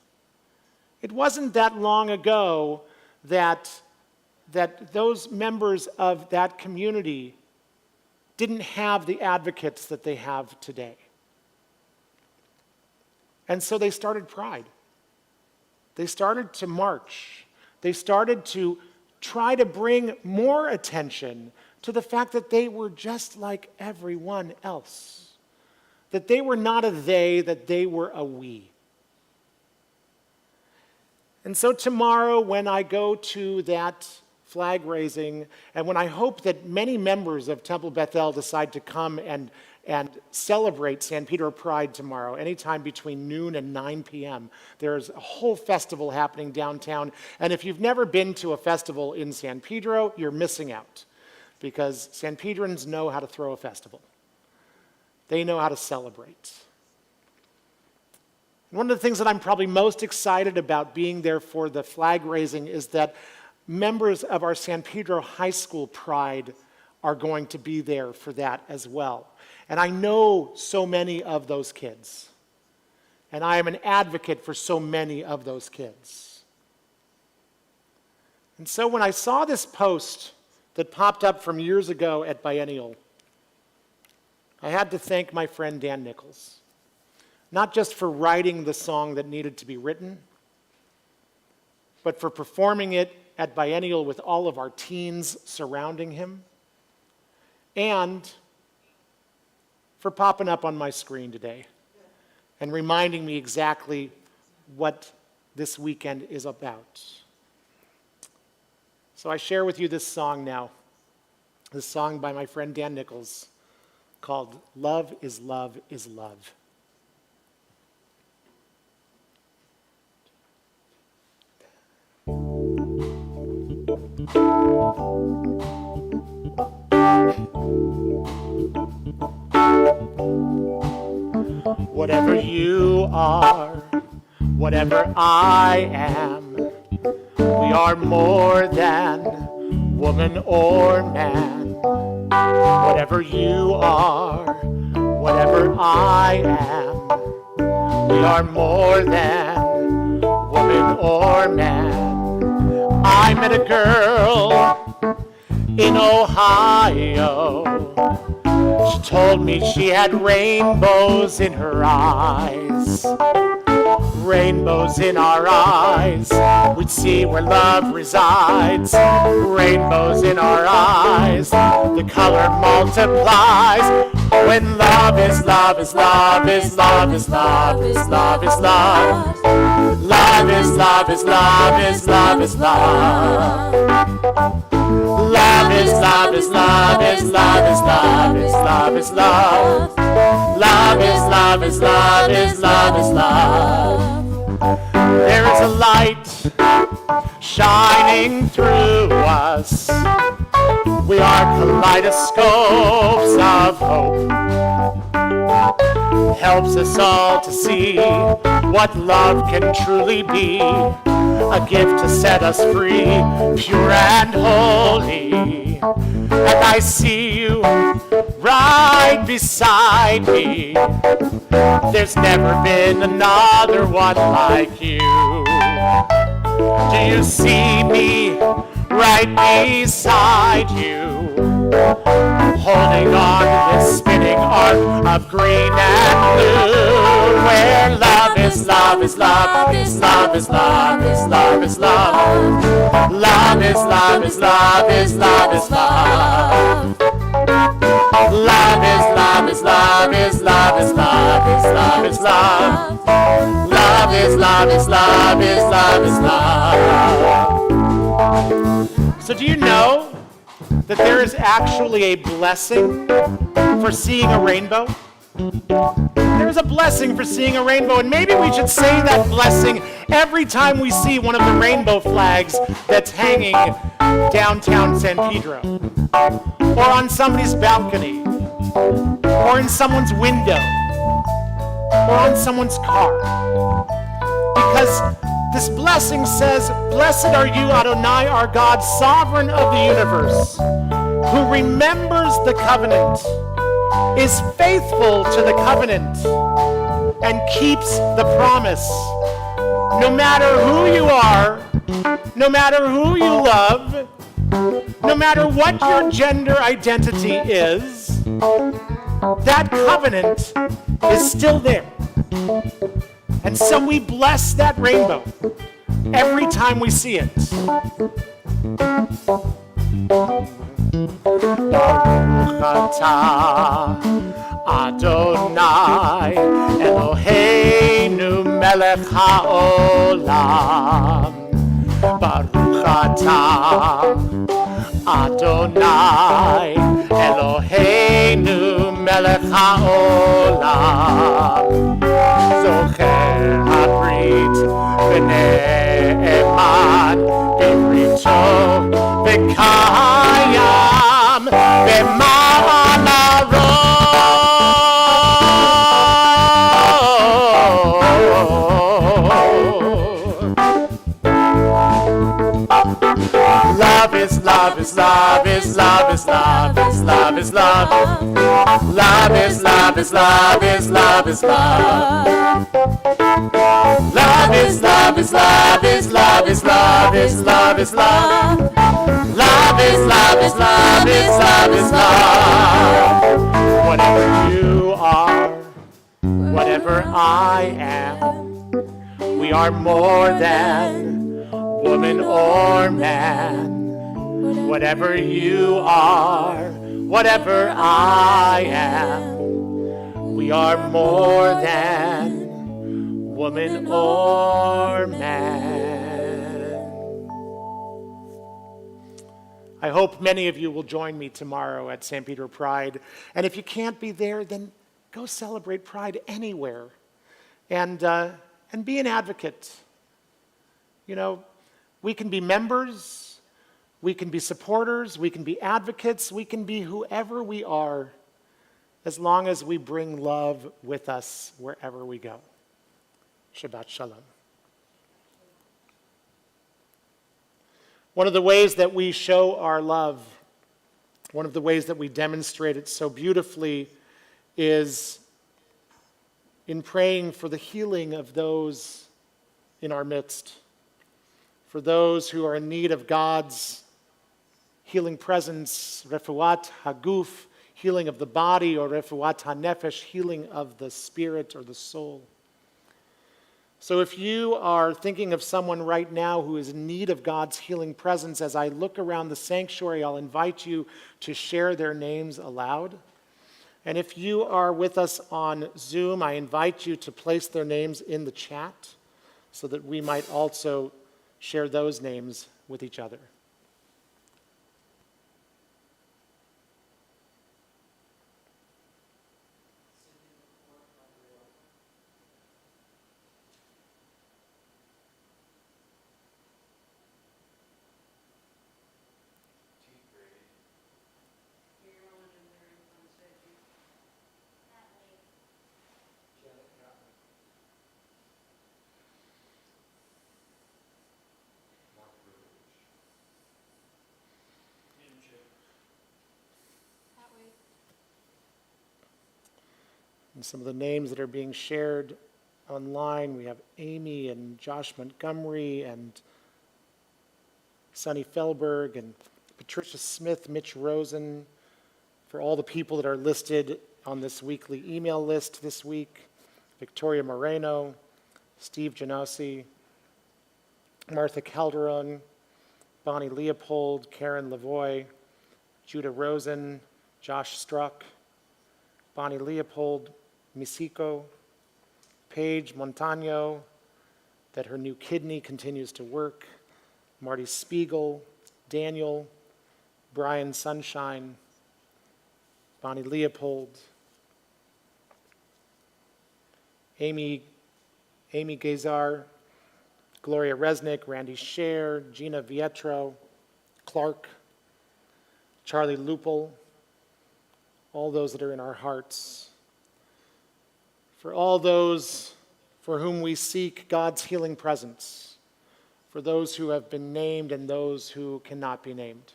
It wasn't that long ago that those members of that community didn't have the advocates that they have today. And so they started Pride. They started to march. They started to try to bring more attention to the fact that they were just like everyone else. That they were not a they, that they were a we. And so tomorrow, when I go to that flag raising, and when I hope that many members of Temple Bethel decide to come and celebrate San Pedro Pride tomorrow, anytime between noon and 9 p.m. There's a whole festival happening downtown, and if you've never been to a festival in San Pedro, you're missing out, because San Pedrans know how to throw a festival. They know how to celebrate. And one of the things that I'm probably most excited about being there for the flag raising is that members of our San Pedro High School Pride are going to be there for that as well. And I know so many of those kids. And I am an advocate for so many of those kids. And so when I saw this post that popped up from years ago at Biennial, I had to thank my friend Dan Nichols. Not just for writing the song that needed to be written, but for performing it at Biennial with all of our teens surrounding him, and for popping up on my screen today and reminding me exactly what this weekend is about. So I share with you this song now, this song by my friend Dan Nichols called Love is Love is Love. Whatever you are, whatever I am, we are more than woman or man. Whatever you are, whatever I am, we are more than woman or man. I met a girl in Ohio. She told me she had rainbows in her eyes. Rainbows in our eyes, we'd see where love resides. Rainbows in our eyes, the color multiplies. When love is love is love is love is love is love is love. Love is love is love is love is love. Love is love is love is love is love is love is love. Love is love is love is love is love. There is a light shining through us. We are kaleidoscopes of hope. helps us all to see what love can truly be, a gift to set us free, pure and holy. And I see you right beside me. There's never been another one like you. Do you see me right beside you? Holding on to this spinning arc of green and blue, where love is love is love is love is love is love is love. Love is love is love is love is love. Love is love is love is love is love is love is love. Love is love is love is love is love. So do you know that there is actually a blessing for seeing a rainbow? There is a blessing for seeing a rainbow, and maybe we should say that blessing every time we see one of the rainbow flags that's hanging downtown San Pedro, or on somebody's balcony, or in someone's window, or on someone's car. Because this blessing says, "Blessed are you, Adonai, our God, sovereign of the universe, who remembers the covenant, is faithful to the covenant, and keeps the promise." No matter who you are, no matter who you love, no matter what your gender identity is, that covenant is still there. And so we bless that rainbow every time we see it. Baruch atah Adonai Eloheinu melech haolam. Baruch atah Adonai Eloheinu melech haolam. Zocher habrit v'ne'eman b'brito v'kayam b'ma'an Love is love is love is love is love is love is love. Love is love is love is love is love. Love is love is love is love is love is love is love. Love is love is love is love is love. Whatever you are, whatever I am, we are more than woman or man. Whatever you are, whatever I am, we are more than woman or man. I hope many of you will join me tomorrow at St. Peter Pride. And if you can't be there, then go celebrate Pride anywhere and be an advocate. You know, we can be members, we can be supporters, we can be advocates, we can be whoever we are, as long as we bring love with us wherever we go. Shabbat Shalom. One of the ways that we show our love, one of the ways that we demonstrate it so beautifully, is in praying for the healing of those in our midst, for those who are in need of God's healing presence, refuat haguf, healing of the body, or refuat hanefesh, healing of the spirit or the soul. So if you are thinking of someone right now who is in need of God's healing presence, as I look around the sanctuary, I'll invite you to share their names aloud. And if you are with us on Zoom, I invite you to place their names in the chat so that we might also share those names with each other. some of the names that are being shared online. We have Amy and Josh Montgomery and Sonny Felberg and Patricia Smith, Mitch Rosen, for all the people that are listed on this weekly email list this week, Victoria Moreno, Steve Genosi, Martha Calderon, Bonnie Leopold, Karen Lavoie, Judah Rosen, Josh Struck, Bonnie Leopold, Misiko, Paige Montano, that her new kidney continues to work, Marty Spiegel, Daniel, Brian Sunshine, Bonnie Leopold, Amy Gazar, Gloria Resnick, Randy Scher, Gina Vietro, Clark, Charlie Lupel, all those that are in our hearts. For all those for whom we seek God's healing presence, for those who have been named and those who cannot be named.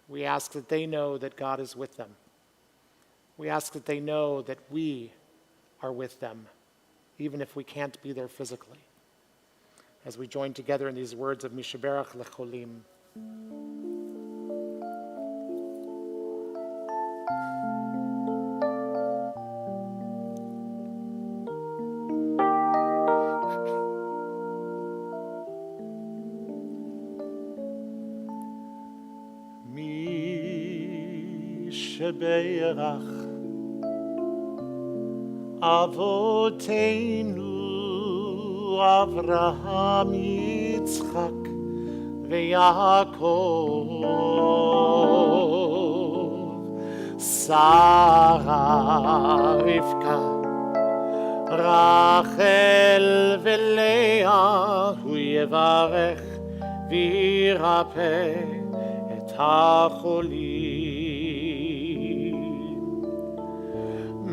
We ask that they know that God is with them. We ask that they know that we are with them, even if we can't be there physically. As we join together in these words of Mishaberach Lecholim. Mishaberach Avoteinu Avraham Yitzchak Ve'Yaakov Sarah Rivka Rachel veLeah Hu Yevarech V'Yirapeh Et HaCholim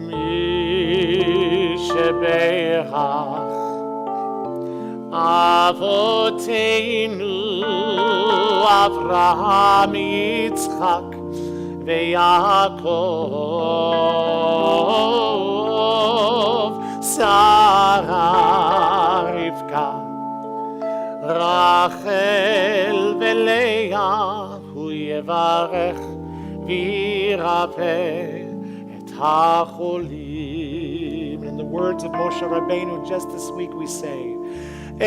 Mishaberach Avoteinu Avraham Yitzchak Ve'Yaakov Sarah Rivka Rachel veLeah Hu Yevarech V'Yirapeh Et HaCholim. In the words of Moshe Rabbeinu just this week we say, Elna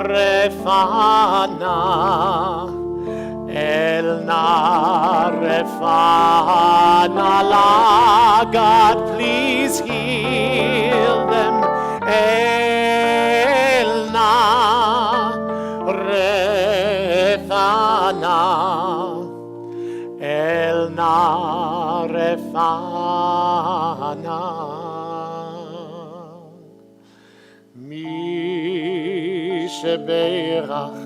Refana Elna Refana La God please heal them Elna Refana Elna Refana Mishaberach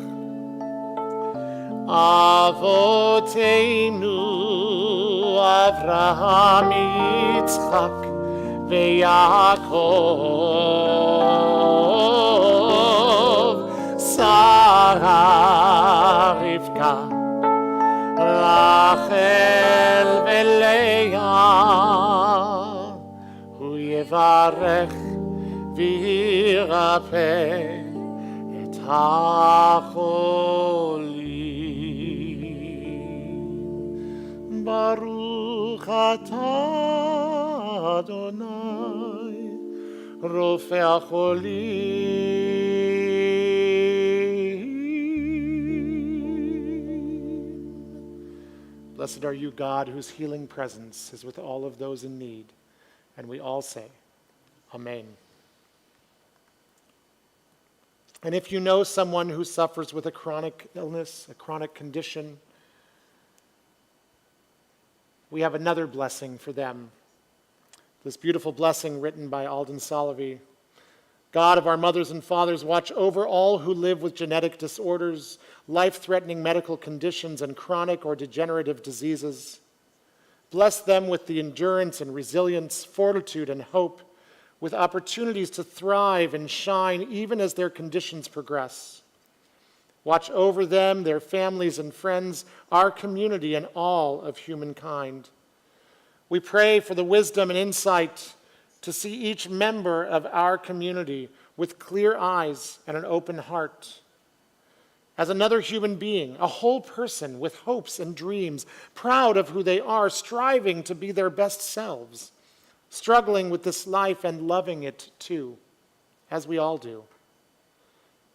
Avoteinu Avraham Yitzchak Ve'Yaakov Sarah Rivka Rachel veLeah Hu Yevarech V'Yirapeh Et HaCholim. Baruch Atah Adonai Rofei HaCholim. Blessed are you, God, whose healing presence is with all of those in need. And we all say, Amen. And if you know someone who suffers with a chronic illness, a chronic condition, we have another blessing for them. This beautiful blessing written by Alden Salovey. God of our mothers and fathers, watch over all who live with genetic disorders, life-threatening medical conditions, and chronic or degenerative diseases. Bless them with the endurance and resilience, fortitude and hope, with opportunities to thrive and shine even as their conditions progress. Watch over them, their families and friends, our community, and all of humankind. We pray for the wisdom and insight to see each member of our community with clear eyes and an open heart. As another human being, a whole person with hopes and dreams, proud of who they are, striving to be their best selves, struggling with this life and loving it too, as we all do.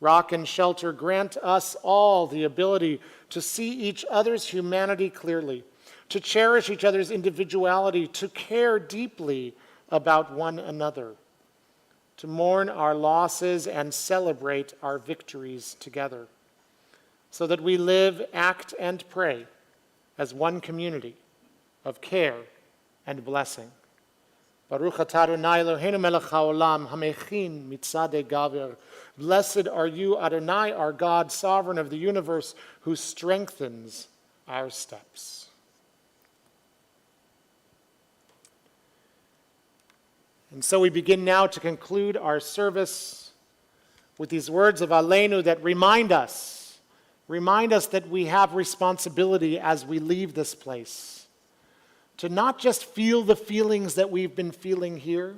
Rock and shelter, grant us all the ability to see each other's humanity clearly, to cherish each other's individuality, to care deeply about one another, to mourn our losses and celebrate our victories together, so that we live, act, and pray as one community of care and blessing. Baruch atah Adonai Eloheinu melech haolam, hamechin mitzadei gaver. Blessed are you, Adonai, our God, sovereign of the universe, who strengthens our steps. And so we begin now to conclude our service with these words of Aleinu that remind us that we have responsibility as we leave this place, to not just feel the feelings that we've been feeling here,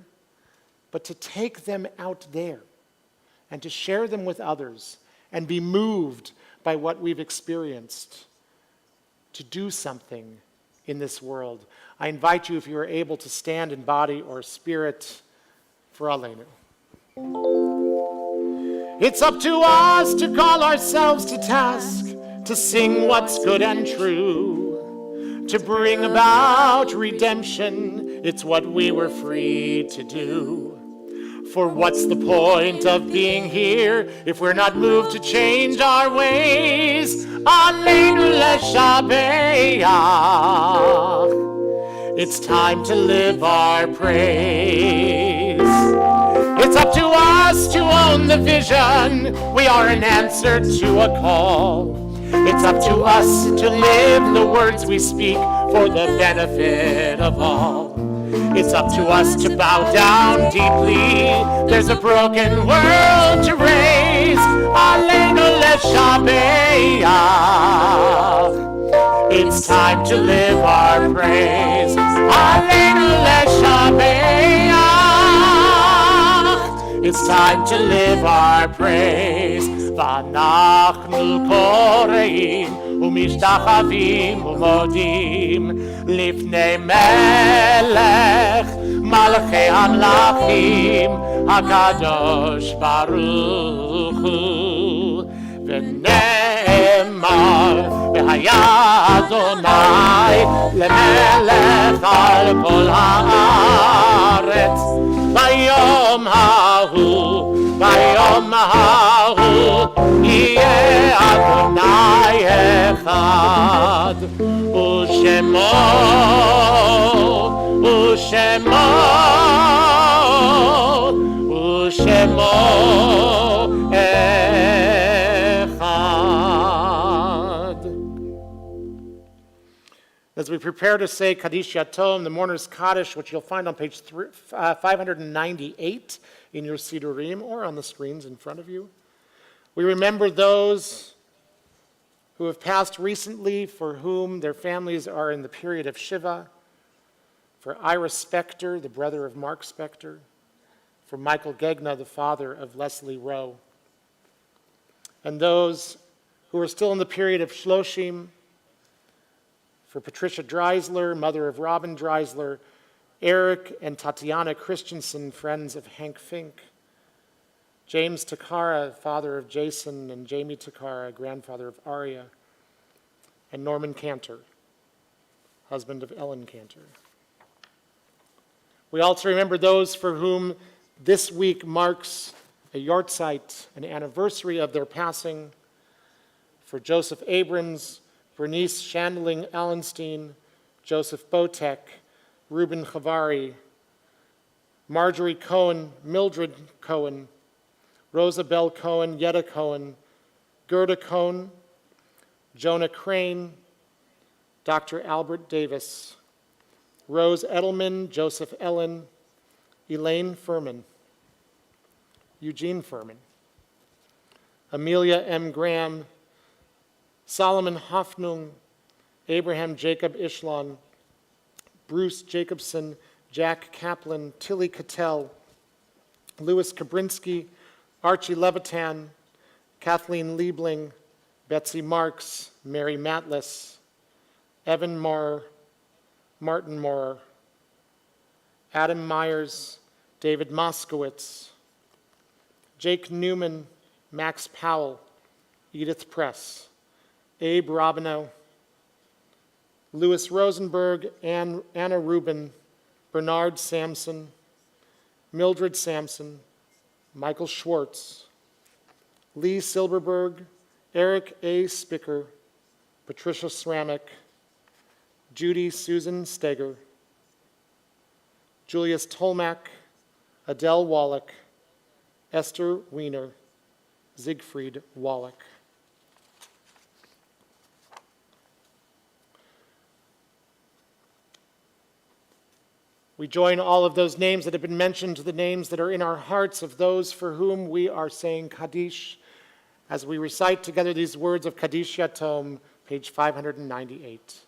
but to take them out there and to share them with others and be moved by what we've experienced, to do something in this world. I invite you, if you are able, to stand in body or spirit for Aleinu. It's up to us to call ourselves to task, to sing what's good and true, to bring about redemption. It's what we were free to do. For what's the point of being here if we're not moved to change our ways? Aleinu leshabeach. It's time to live our praise. It's up to us to own the vision. We are an answer to a call. It's up to us to live the words we speak for the benefit of all. It's up to us to bow down deeply. There's a broken world to raise. Aleinu leshabeach. It's time to live our praise. Aleinu leshabeach. It's time to live our praise. V'anachnu korein umishtachavim umodim lifnei melech malchei hamlachim hakadosh baruch hu v'ne'emar v'haya Adonai lemelech al kol haaretz bayom hahu yeh Adonai echad u'shemo echad. As we prepare to say Kaddish Yatom, the Mourner's Kaddish, which you'll find on page 598 in your Sidurim or on the screens in front of you, we remember those who have passed recently, for whom their families are in the period of Shiva, for Ira Spector, the brother of Mark Spector, for Michael Gegna, the father of Leslie Rowe, and those who are still in the period of Shloshim, for Patricia Dreisler, mother of Robin Dreisler, Eric and Tatiana Christensen, friends of Hank Fink, James Takara, father of Jason and Jamie Takara, grandfather of Aria, and Norman Cantor, husband of Ellen Cantor. We also remember those for whom this week marks a yortzeit, an anniversary of their passing, for Joseph Abrams, Bernice Chandling Allenstein, Joseph Botek, Reuben Chavari, Marjorie Cohen, Mildred Cohen, Rosa Bell Cohen, Yetta Cohen, Gerda Cohen, Jonah Crane, Dr. Albert Davis, Rose Edelman, Joseph Ellen, Elaine Furman, Eugene Furman, Amelia M. Graham, Solomon Hoffnung, Abraham Jacob Ishlon, Bruce Jacobson, Jack Kaplan, Tilly Cattell, Louis Kabrinsky, Archie Levitan, Kathleen Liebling, Betsy Marks, Mary Matlis, Evan Maurer, Martin Maurer, Adam Myers, David Moskowitz, Jake Newman, Max Powell, Edith Press, Abe Robinow, Louis Rosenberg, Anna Rubin, Bernard Sampson, Mildred Sampson, Michael Schwartz, Lee Silberberg, Eric A. Spicker, Patricia Sramick, Judy Susan Steger, Julius Tolmack, Adele Wallach, Esther Wiener, Siegfried Wallach. We join all of those names that have been mentioned to the names that are in our hearts of those for whom we are saying Kaddish as we recite together these words of Kaddish Yatom, page 598.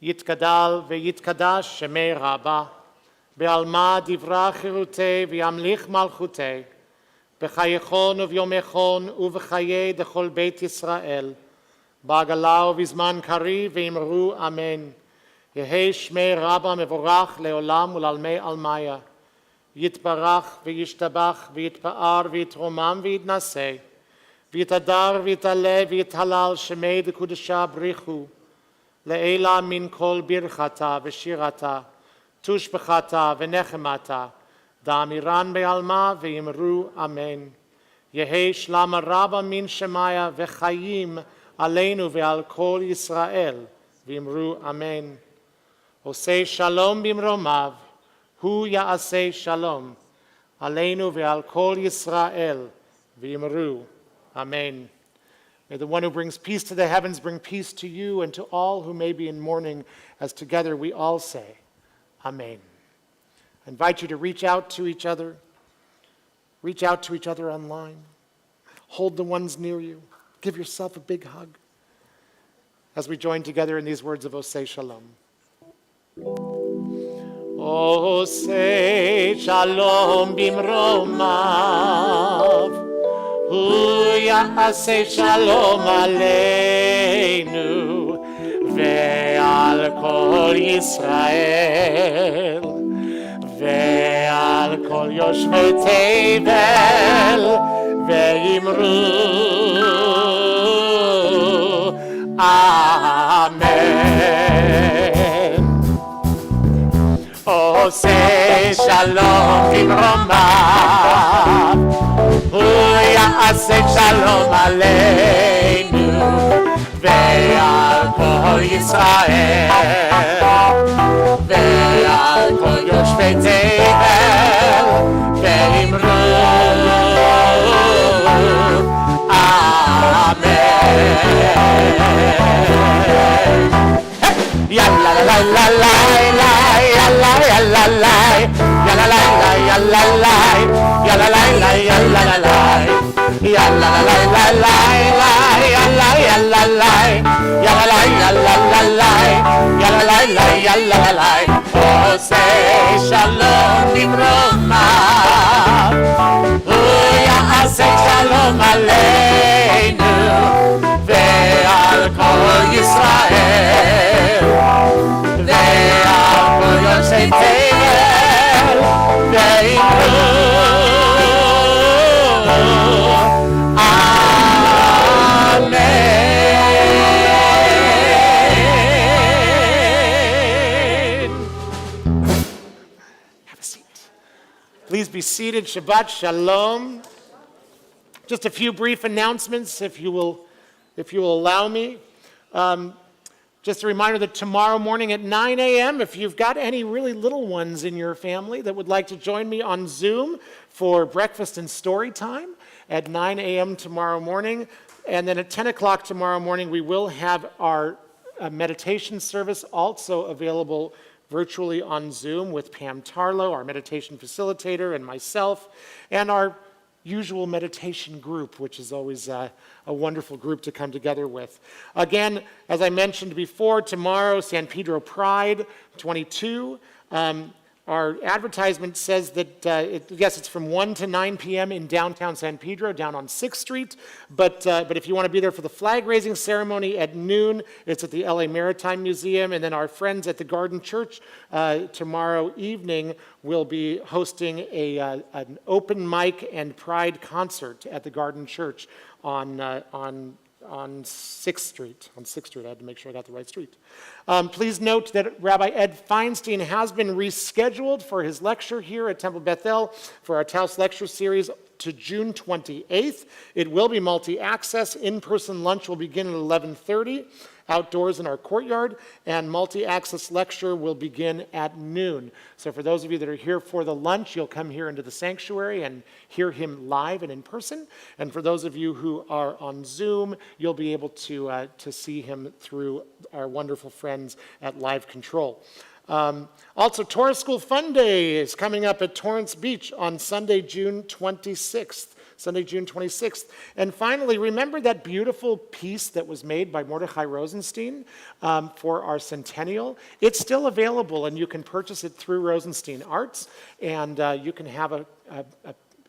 Yitgadal ve'yitkadash shemei Rabbah, be'alma divra chirutei v'yamlich malchutei, b'chayechon uvyomechon uv'chayei dechol beit Yisrael, ba'agala uv'izman kari ve'imru amen. יהי שמי רבא מבורך לעולם ולעלמי עלמיה, יתברך וישתבח ויתפאר ויתרומם ויתנשא, ויתהדר ויתעלה ויתהלל שמי דקודשה בריחו, לעילה מן כל ברכתה ושירתה, תושבחתה ונחמתה, דאמירן בעלמה ואמרו אמן. יהי שלמה רבא מן שמיה וחיים עלינו ועל כל ישראל, ואמרו אמן. עושה שלום במרומיו, הוא יעשה שלום, עלינו ועל כל ישראל, ואמרו, Amen. May the one who brings peace to the heavens bring peace to you and to all who may be in mourning, as together we all say, Amen. I invite you to reach out to each other online, hold the ones near you, give yourself a big hug, as we join together in these words of Oseh Shalom. Oseh Shalom bimromav, hu ya'aseh shalom aleinu, ve'al kol Yisrael, ve'al kol yoshvei tevel, ve'imru, Amen. Oseh shalom bimromav, hu ya'aseh shalom aleinu, ve'al kol Yisrael, ve'al kol yoshvei tevel, ve'imru, Amen. Ya la la la la la ya la la la la ya la la la ya la la ya la la la ya la la la ya la la la la la ya la ya la la ya la la ya la la la ya la la la ya la la Oseh shalom bimromav, hu ya'aseh shalom aleinu, ve'al kol Yisrael, ve'al kol yoshvei tevel, ve'imru, Amen. Have a seat. Please be seated. Shabbat Shalom. Just a few brief announcements, if you will allow me. Just a reminder that tomorrow morning at 9 a.m., if you've got any really little ones in your family that would like to join me on Zoom for breakfast and story time at 9 a.m. tomorrow morning. And then at 10 o'clock tomorrow morning, we will have our meditation service also available virtually on Zoom with Pam Tarlow, our meditation facilitator, and myself, and our usual meditation group, which is always a wonderful group to come together with. Again, as I mentioned before, tomorrow, San Pedro Pride 22. Our advertisement says that, yes, it's from 1 to 9 p.m. in downtown San Pedro, down on 6th Street. But if you want to be there for the flag-raising ceremony at noon, it's at the LA Maritime Museum. And then our friends at the Garden Church tomorrow evening will be hosting an open mic and pride concert at the Garden Church on 6th Street. On 6th Street, I had to make sure I got the right street. Please note that Rabbi Ed Feinstein has been rescheduled for his lecture here at Temple Bethel for our Taos Lecture Series to June 28th. It will be multi-access. In-person lunch will begin at 11:30 outdoors in our courtyard, and multi-access lecture will begin at noon. So for those of you that are here for the lunch, you'll come here into the sanctuary and hear him live and in person. And for those of you who are on Zoom, you'll be able to see him through our wonderful friends at Live Control. Also, Torah School Fun Day is coming up at Torrance Beach on Sunday, June 26th. Sunday, June 26th. And finally, remember that beautiful piece that was made by Mordechai Rosenstein for our centennial? It's still available, and you can purchase it through Rosenstein Arts, and you can have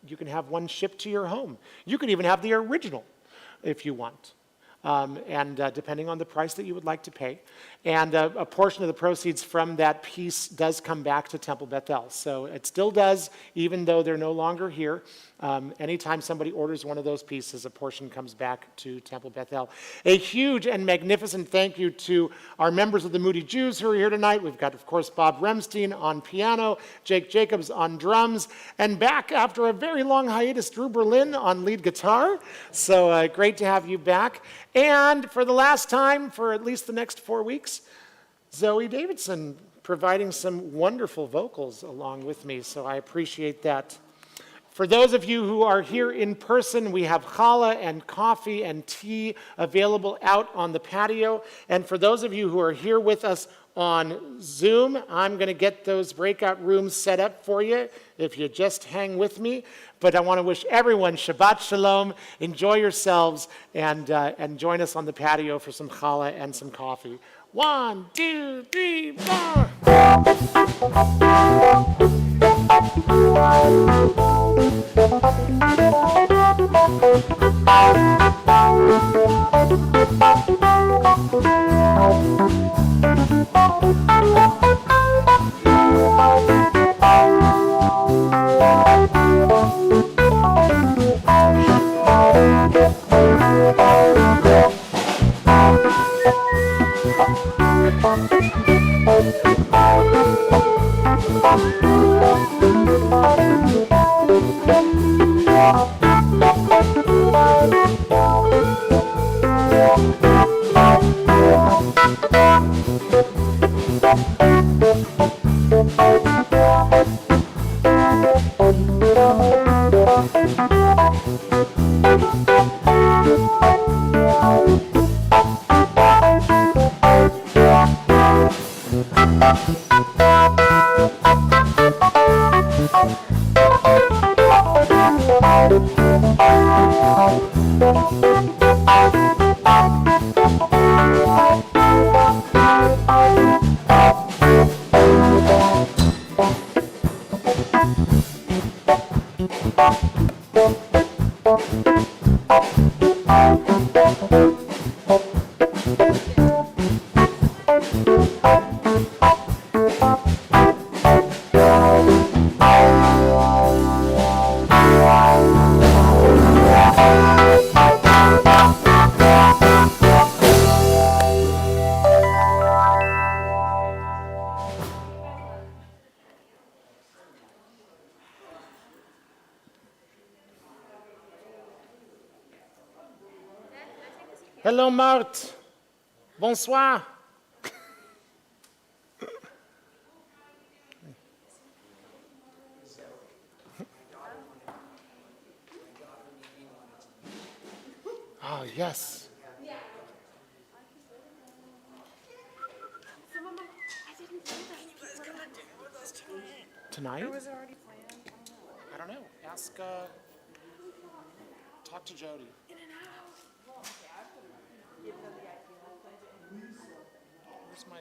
you can have one shipped to your home. You can even have the original if you want. Depending on the price that you would like to pay. And a portion of the proceeds from that piece does come back to Temple Bethel. So it still does, even though they're no longer here. Anytime somebody orders one of those pieces, a portion comes back to Temple Bethel. A huge and magnificent thank you to our members of the Moody Jews who are here tonight. We've got, of course, Bob Remstein on piano, Jake Jacobs on drums, and back after a very long hiatus, Drew Berlin on lead guitar. So great to have you back. And for the last time, for at least the next 4 weeks, Zoe Davidson providing some wonderful vocals along with me, so I appreciate that. For those of you who are here in person, we have challah and coffee and tea available out on the patio. And for those of you who are here with us on Zoom, I'm going to get those breakout rooms set up for you if you just hang with me. But I want to wish everyone Shabbat Shalom, enjoy yourselves, and join us on the patio for some challah and some coffee. 1, 2, 3, 4. Hello, Marthe. Bonsoir. Oh, yes. Some of them, I didn't do that. You guys gonna do with us tonight? Tonight? Or was it already planned? I don't know. Ask Talk to Jody. Where's my...